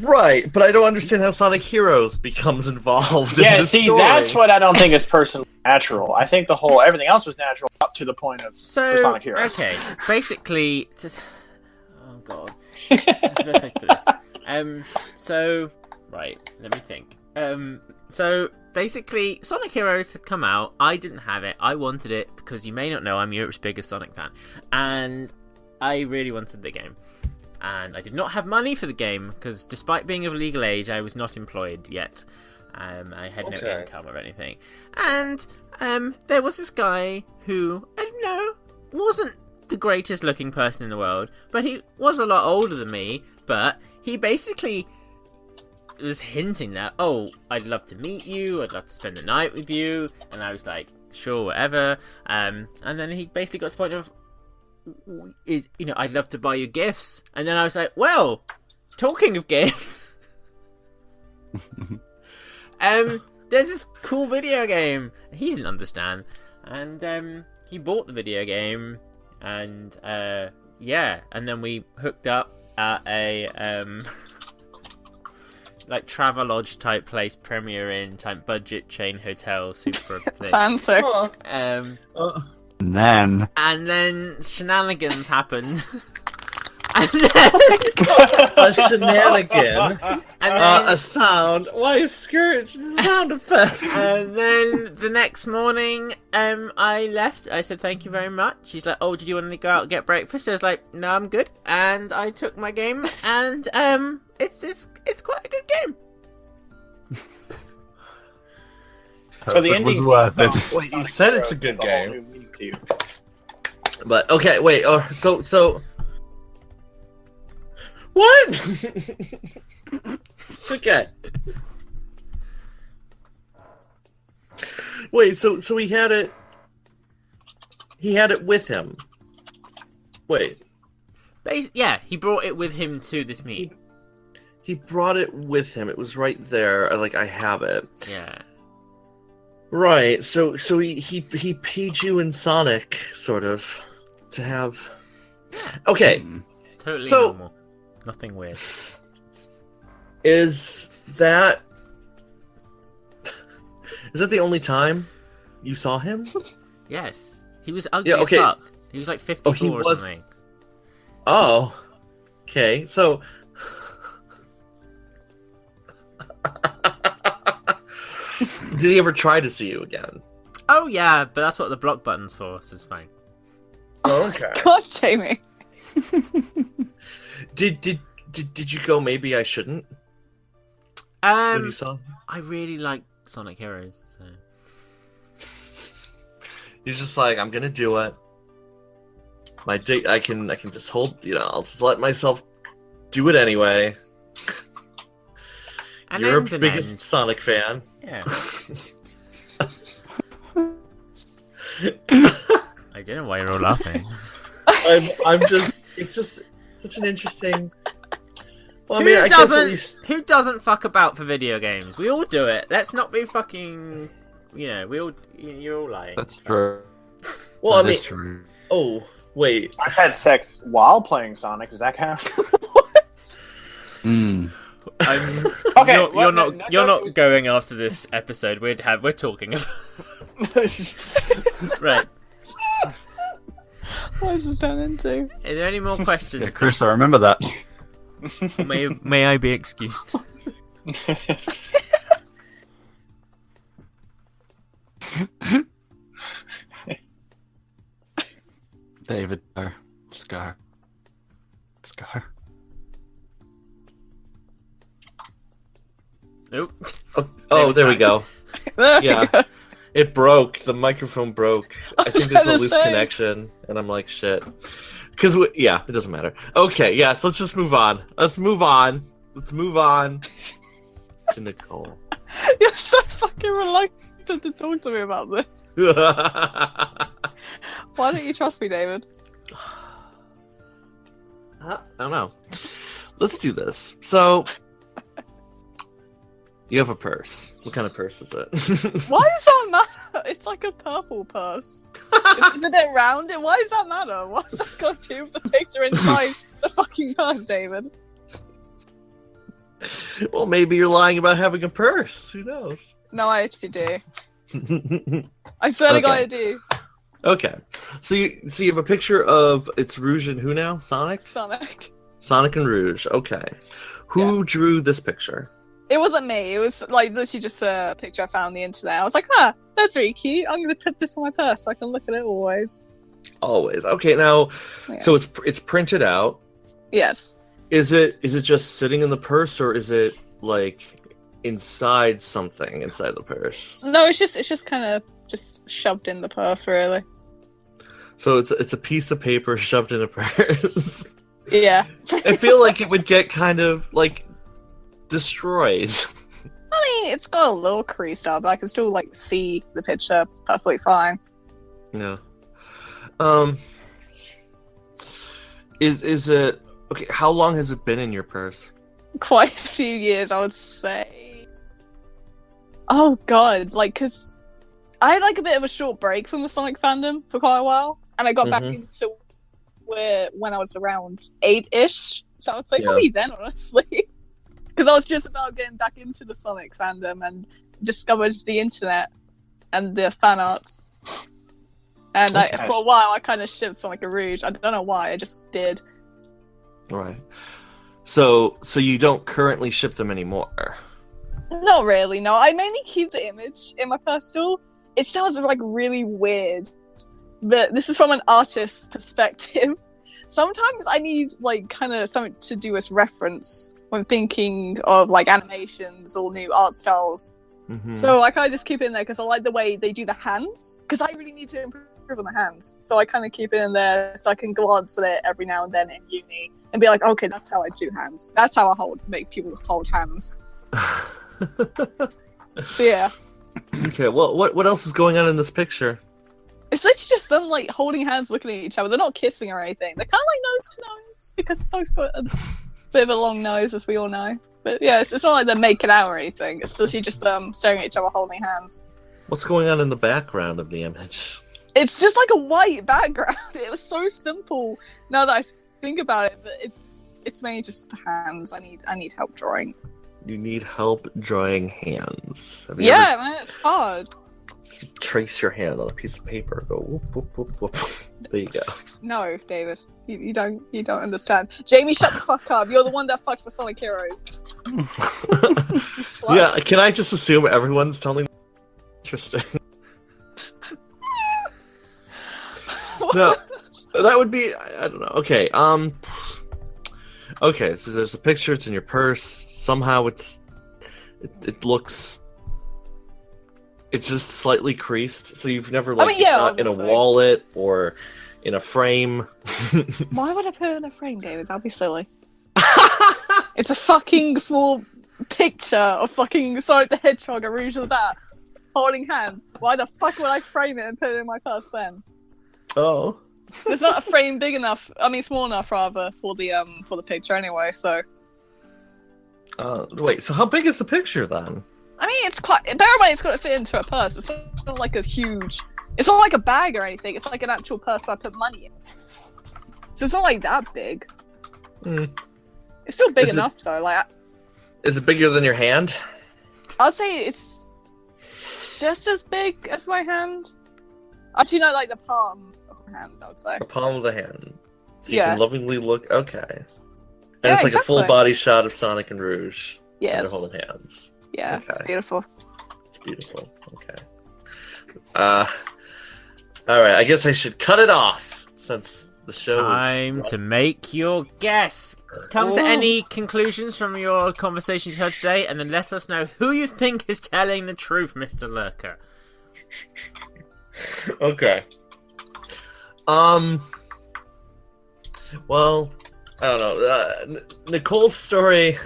S4: Right, but I don't understand how Sonic Heroes becomes involved.
S7: Yeah,
S4: in the
S7: see,
S4: story.
S7: that's what I don't think is personally natural. I think everything else was natural up to the point of
S3: So,
S7: for Sonic Heroes.
S3: okay, basically, oh god, that's the best way to put this. So, right, let me think. So basically, Sonic Heroes had come out. I didn't have it. I wanted it because you may not know I'm Europe's biggest Sonic fan, and I really wanted the game. And I did not have money for the game because, despite being of legal age, I was not employed yet. I had no
S4: Okay.
S3: income or anything. And there was this guy who, I don't know, wasn't the greatest looking person in the world, but he was a lot older than me. But he basically was hinting that, oh, I'd love to meet you, I'd love to spend the night with you, and I was like, sure, whatever. And then he basically got to the point of, I'd love to buy you gifts, and then I was like, well, talking of gifts, there's this cool video game. He didn't understand, and he bought the video game, and yeah, and then we hooked up at a like Travelodge type place, Premier Inn type budget chain hotel, super thing.
S5: Fancy.
S3: And then shenanigans happened. And then,
S4: a shenanigan,
S3: and then,
S4: a sound. Why is Scourge sound effect?
S3: and then the next morning, I left. I said thank you very much. She's like, "Oh, did you want to go out and get breakfast?" I was like, "No, I'm good." And I took my game, and it's quite a good game.
S7: So the
S6: It
S7: ending
S6: was worth it.
S4: Wait, you said it's a good
S7: It's a whole
S4: game.
S7: new meaning to you.
S4: But okay, wait. So what? Okay. Wait. So he had it. He had it with him. Wait.
S3: Yeah, he brought it with him to this meet.
S4: He brought it with him. It was right there. I have it.
S3: Yeah.
S4: Right. So he paid you in Sonic, sort of, to have. Okay.
S3: Totally
S4: So-
S3: normal. Nothing weird.
S4: Is that the only time you saw him?
S3: Yes. He was ugly
S4: Yeah, okay.
S3: as fuck. He was like 54
S4: he
S3: or
S4: was-
S3: something.
S4: Oh. Okay. So. Did he ever try to see you again?
S3: Oh yeah, but that's what the block button's for, so it's fine.
S4: Oh, okay.
S5: God, Jamie.
S4: Did you go? Maybe I shouldn't. When you saw,
S3: I really like Sonic Heroes, so
S4: you're just like, I'm gonna do it. My dick, I can just hold. I'll just let myself do it anyway.
S3: An
S4: Europe's
S3: end's an
S4: biggest
S3: end.
S4: Sonic fan.
S3: Yeah. I don't know why you're all laughing.
S4: I'm just. It's just such an interesting. Well, I mean, I guess at least.
S3: Who doesn't fuck about for video games? We all do it. Let's not be fucking you're all lying.
S6: That's true.
S4: Well,
S6: That
S4: I
S6: is
S4: mean,
S6: true.
S4: oh wait,
S7: I've had sex while playing Sonic. Does that count?
S6: Mm.
S7: Okay,
S3: You're not going after this episode. We're talking about right.
S5: What is this turned into?
S3: Are there any more questions?
S6: Yeah, Chris, I remember that.
S3: May I be excused?
S6: David, Scar.
S3: Nope.
S4: oh, there we go.
S5: There we
S4: Yeah.
S5: go.
S4: It broke. The microphone broke. I think there's a
S5: gonna
S4: loose
S5: say.
S4: connection, and I'm like, shit. Because yeah, it doesn't matter. Okay, yes, let's just move on. Let's move on to Nicole.
S5: You're so fucking reluctant to talk to me about this. Why don't you trust me, David?
S4: I don't know. Let's do this. So, you have a purse. What kind of purse is it?
S5: Why does that matter? It's like a purple purse. Isn't it rounded? Why does that matter? What's that got to do with the picture inside the fucking purse, David?
S4: Well, maybe you're lying about having a purse. Who knows?
S5: No, I actually do. I swear to God,
S4: Okay.
S5: I do.
S4: Okay. So you have a picture of it's Rouge and who now? Sonic?
S5: Sonic.
S4: Sonic and Rouge. Okay. Who drew this picture?
S5: It wasn't me. It was like literally just a picture I found on the internet. I was like, that's really cute. I'm gonna put this on my purse so I can look at it always.
S4: Always. Okay, now
S5: Yeah.
S4: so it's printed out.
S5: Yes.
S4: Is it just sitting in the purse or is it like inside something inside the purse?
S5: No, it's just kind of just shoved in the purse, really.
S4: So it's a piece of paper shoved in a purse.
S5: Yeah.
S4: I feel like it would get kind of like destroyed.
S5: I mean, it's got a little creased up, but I can still like see the picture perfectly fine.
S4: Yeah. Is it okay? How long has it been in your purse?
S5: Quite a few years, I would say. Oh God, like, cause I had like a bit of a short break from the Sonic fandom for quite a while, and I got back into when I was around 8-ish. So I would say
S4: Yeah.
S5: probably then, honestly, because I was just about getting back into the Sonic fandom and discovered the internet and the fan arts. And
S4: Okay.
S5: for a while, I kind of shipped Sonic and Rouge. I don't know why, I just did.
S4: Right. So you don't currently ship them anymore.
S5: Not really, no. I mainly keep the image in my personal. It sounds like really weird, but this is from an artist's perspective. Sometimes I need like kind of something to do as reference when thinking of like animations or new art styles.
S4: Mhm.
S5: So I kind of just keep it in there because I like the way they do the hands. Because I really need to improve on the hands, so I kind of keep it in there so I can glance at it every now and then in uni and be like, okay, that's how I do hands. That's how I make people hold hands. So yeah,
S4: Okay. Well, what else is going on in this picture?
S5: it's literally just them like holding hands, looking at each other. They're not kissing or anything. They're kind of like nose to nose because Sonic's got a bit of a long nose, as we all know. But yeah, it's not like they're making out or anything. It's literally just them staring at each other, holding hands.
S4: What's going on in the background of the image?
S5: It's just like a white background. It was so simple. Now that I think about it, but it's mainly just the hands. I need help drawing.
S4: You need help drawing hands. Have you
S5: Yeah, man, it's hard.
S4: ever trace your hand on a piece of paper? Go whoop whoop whoop whoop. There you go.
S5: No, David, you don't understand. Jamie, shut the fuck up. You're the one that fucked for Sonic Heroes. You slut.
S4: Yeah. Can I just assume everyone's telling? Interesting. No, that would be. I don't know. Okay. Okay. So there's a picture. It's in your purse. Somehow it looks. It's just slightly creased. So you've never like
S5: mean, yeah,
S4: it's not in a
S5: obviously.
S4: wallet or in a frame.
S5: Why would I put it in a frame, David? That'd be silly. It's a fucking small picture of fucking Sonic the Hedgehog and Rouge of the Bat holding hands. Why the fuck would I frame it and put it in my purse then?
S4: Oh.
S5: There's not a frame big enough. I mean, small enough rather for the picture anyway. So
S4: Wait. So how big is the picture then?
S5: I mean, it's quite. Bear in mind, it's got to fit into a purse. It's not like a huge. It's not like a bag or anything. It's like an actual purse where I put money in. So it's not like that big.
S4: Hmm.
S5: It's still big enough though. Like,
S4: Is it bigger than your hand?
S5: I'd say it's just as big as my hand. Actually, no, like the palm of my hand. I would say.
S4: The palm of the hand. So you
S5: Yeah.
S4: can lovingly look. Okay. And
S5: Yeah,
S4: it's like a
S5: exactly.
S4: full body shot of Sonic and Rouge.
S5: Yes.
S4: They're holding hands.
S5: Yeah, it's
S4: Okay.
S5: beautiful.
S4: It's beautiful. Okay. All right. I guess I should cut it off since the show
S3: Time
S4: is.
S3: to make your guess. Come to any conclusions from your conversations you had today, and then let us know who you think is telling the truth, Mr. Lurker.
S4: Okay. Well, I don't know. Nicole's story,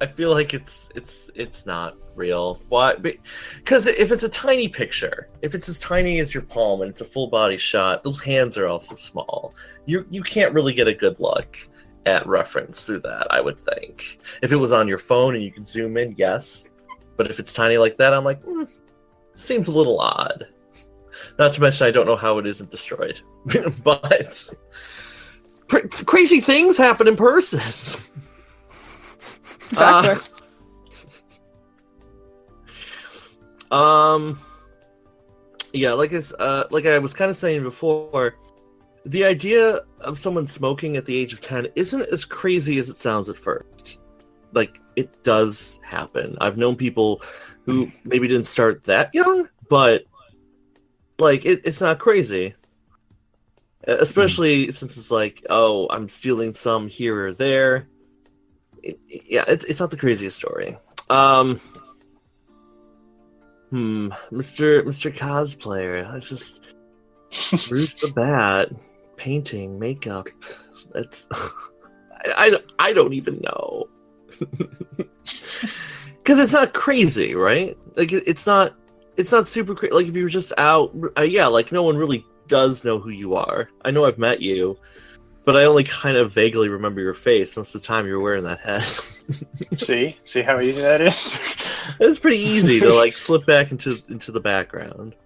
S4: I feel like it's not real. Why? Because if it's a tiny picture, if it's as tiny as your palm and it's a full body shot, those hands are also small. You can't really get a good look at reference through that, I would think. If it was on your phone and you could zoom in, yes. But if it's tiny like that, I'm like, seems a little odd. Not to mention, I don't know how it isn't destroyed. But crazy things happen in purses.
S5: Exactly.
S4: Yeah, like I was kind of saying before, the idea of someone smoking at the age of 10 isn't as crazy as it sounds at first. Like, it does happen. I've known people who maybe didn't start that young, but like it's not crazy. Especially since it's like, oh, I'm stealing some here or there. It's not the craziest story. Mr. Cosplayer. That's just Rouge the Bat, painting, makeup. That's I don't even know. Because it's not crazy, right? Like it's not super crazy. Like if you were just out, like no one really does know who you are. I know I've met you, but I only kind of vaguely remember your face most of the time you're wearing that hat.
S7: See how easy that is.
S4: It's pretty easy to like slip back into the background.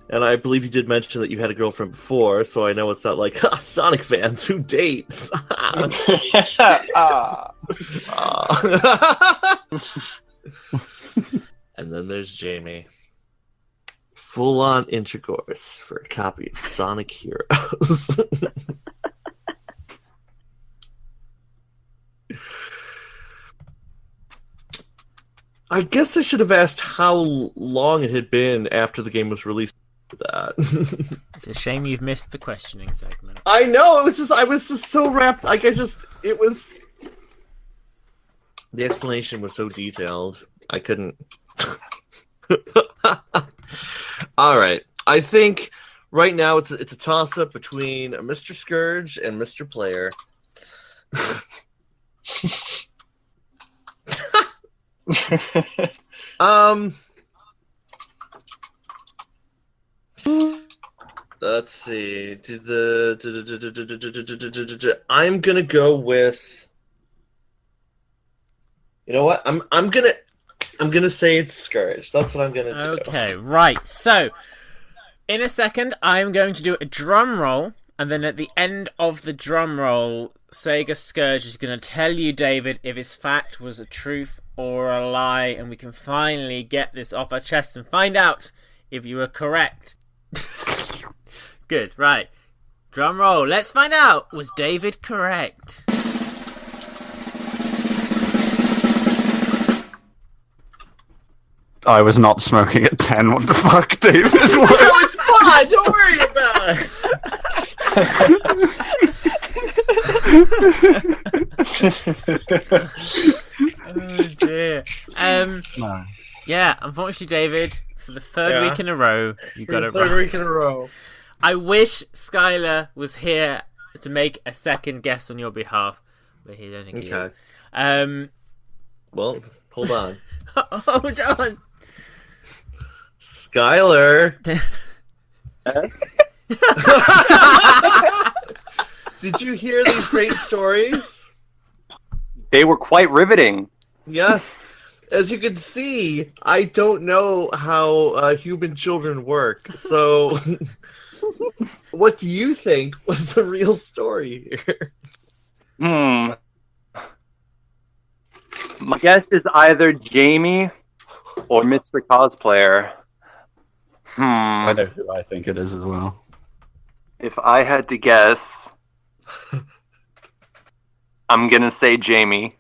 S4: And I believe you did mention that you had a girlfriend before, so I know it's not like Sonic fans who dates. And then there's Jamie. Full-on intercourse for a copy of Sonic Heroes. I guess I should have asked how long it had been after the game was released. That.
S3: It's a shame you've missed the questioning segment.
S4: I know, I was just so wrapped. Like it was. The explanation was so detailed. I couldn't. All right, I think right now it's a toss up between Mr. Scourge and Mr. Player. Let's see. I'm gonna go with. You know what? I'm gonna say it's Scourge. That's what I'm gonna do.
S3: Okay, right. So, in a second, I'm going to do a drum roll, and then at the end of the drum roll, Sega Scourge is going to tell you, David, if his fact was a truth or a lie, and we can finally get this off our chest and find out if you were correct. Good, right. Drum roll. Let's find out. Was David correct?
S6: I was not smoking at 10. What the fuck, David?
S4: No, it's fine. Don't worry about
S3: Oh dear.
S6: No.
S3: Yeah, unfortunately, David, for the third week in a row, you got it
S4: Third
S3: right.
S4: week in a row.
S3: I wish Skylar was here to make a second guess on your behalf, but he don't think he is.
S4: Well, hold on.
S3: Hold on.
S4: Skylar.
S7: Yes.
S4: Did you hear these great stories?
S8: They were quite riveting.
S4: Yes. As you can see, I don't know how human children work. So, what do you think was the real story here?
S8: My guess is either Jamie or Mr. Cosplayer.
S6: I know who I think it is as well.
S8: If I had to guess, I'm gonna say Jamie.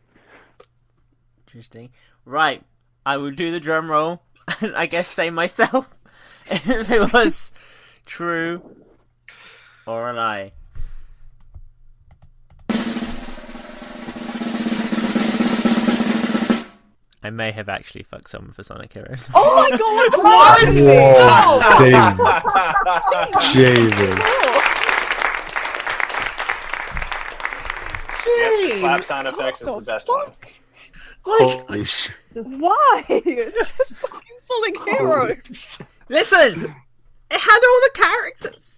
S3: Interesting. Right, I will do the drum roll and I guess say myself if it was true or a lie. I may have actually fucked someone for Sonic Heroes.
S5: Oh my god!
S6: Whoa, David.
S7: Yep, clap sound effects is the best one.
S6: Holy shit.
S5: Why? It's fucking Sonic Heroes.
S3: Listen! It had all the characters!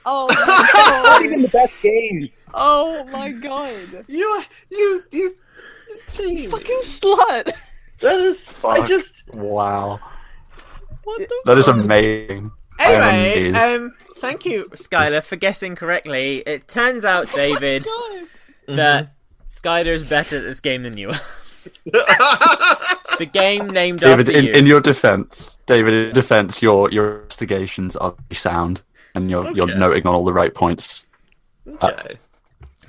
S5: Oh
S8: Not even
S5: my
S8: the
S5: god.
S8: best game.
S5: Oh my god.
S4: You, Jamie.
S5: Fucking slut.
S4: That is,
S6: Fuck. Wow.
S5: What the
S6: That is amazing. I am
S3: Anyway,
S6: amazed.
S3: thank you, Skylar, for guessing correctly. It turns out, David,
S5: god?
S3: that Skylar's better at this game than you are. The game named
S6: David,
S3: after you.
S6: in your defense, your investigations are very sound, and you're noting on all the right points.
S4: Okay.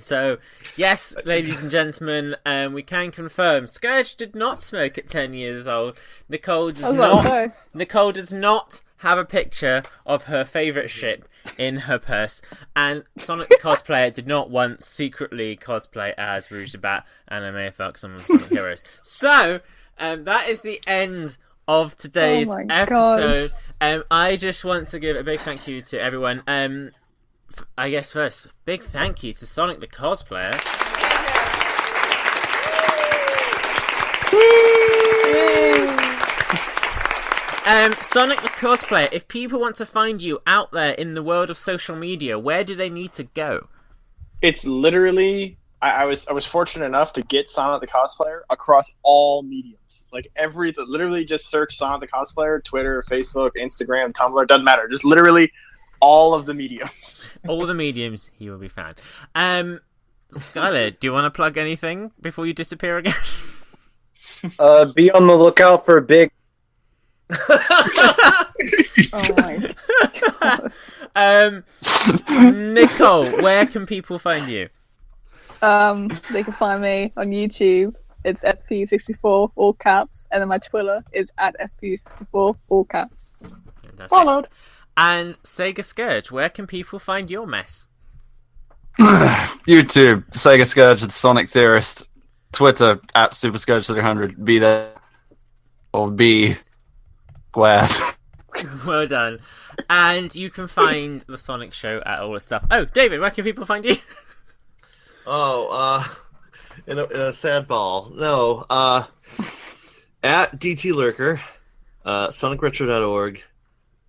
S3: So, yes, ladies and gentlemen, we can confirm Scourge did not smoke at 10 years old. Nicole does not have a picture of her favourite ship in her purse, and Sonic the Cosplayer did not once secretly cosplay as Rouge the Bat, and I may have fucked some of Sonic Heroes. So, that is the end of today's episode. I just want to give a big thank you to everyone. I guess first, big thank you to Sonic the Cosplayer. Sonic the Cosplayer, if people want to find you out there in the world of social media, where do they need to go?
S7: It's literally, I was fortunate enough to get Sonic the Cosplayer across all mediums. Like literally just search Sonic the Cosplayer, Twitter, Facebook, Instagram, Tumblr, doesn't matter. Just literally all of the mediums.
S3: All the mediums, he will be found. Skylar, do you want to plug anything before you disappear again?
S8: Be on the lookout for a big.
S5: Oh my god.
S3: Nicole, where can people find you?
S5: They can find me on YouTube. It's SP64, all caps, and then my Twitter is at SP64, all caps.
S3: Followed. And Sega Scourge, where can people find your mess?
S6: YouTube, Sega Scourge, the Sonic Theorist, Twitter at Super Scourge 300. Be there or be squared.
S3: Well done. And you can find the Sonic Show at all the stuff. Oh, David, where can people find you?
S4: In a sad ball. No, at DT Lurker, sonicretro.org,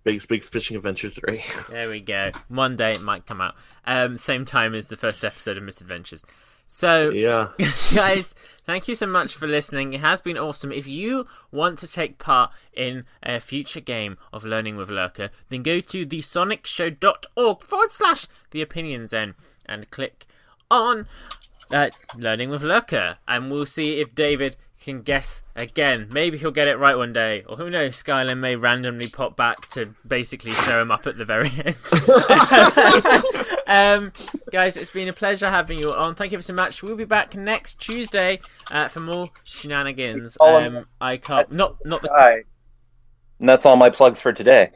S4: Big Fishing Adventure 3.
S3: There we go. One day it might come out. Same time as the first episode of Misadventures. So,
S4: yeah.
S3: Guys, thank you so much for listening. It has been awesome. If you want to take part in a future game of Learning with Lurker, then go to thesonicshow.org/The Opinion Zone and click on Learning with Lurker. And we'll see if David can guess again. Maybe he'll get it right one day. Or who knows, Skylar may randomly pop back to basically show him up at the very end. Guys, it's been a pleasure having you on. Thank you so much. We'll be back next Tuesday for more shenanigans. I can't... Not the...
S8: And that's all my plugs for today.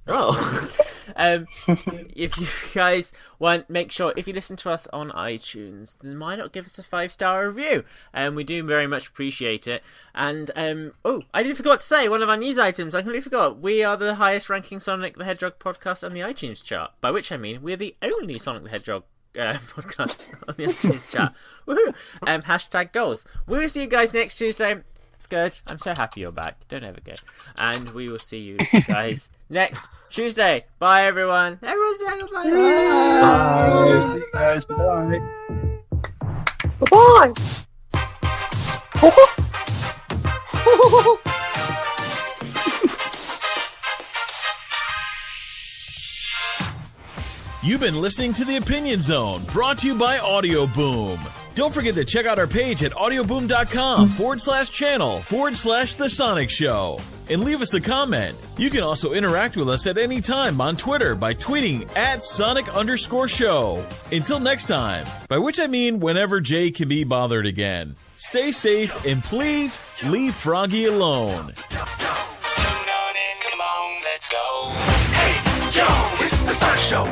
S4: Oh.
S3: If you guys want, make sure if you listen to us on iTunes, then why not give us a 5-star review? We do very much appreciate it. And I did forgot to say one of our news items. I completely forgot. We are the highest ranking Sonic the Hedgehog podcast on the iTunes chart. By which I mean we're the only Sonic the Hedgehog podcast on the iTunes chart. Woohoo! Hashtag goals. We'll see you guys next Tuesday. Scourge, I'm so happy you're back. Don't ever go. And we will see you guys next Tuesday. Bye, everyone. Everyone say goodbye.
S6: Bye. See you guys. Bye.
S5: Bye.
S1: You've been listening to The Opinion Zone, brought to you by Audio Boom. Don't forget to check out our page at audioboom.com/channel/The Sonic Show. And leave us a comment. You can also interact with us at any time on Twitter by tweeting at Sonic_show. Until next time, by which I mean whenever Jay can be bothered again. Stay safe and please leave Froggy alone.
S2: Come on, let's go. Hey, yo, it's the Sonic Show.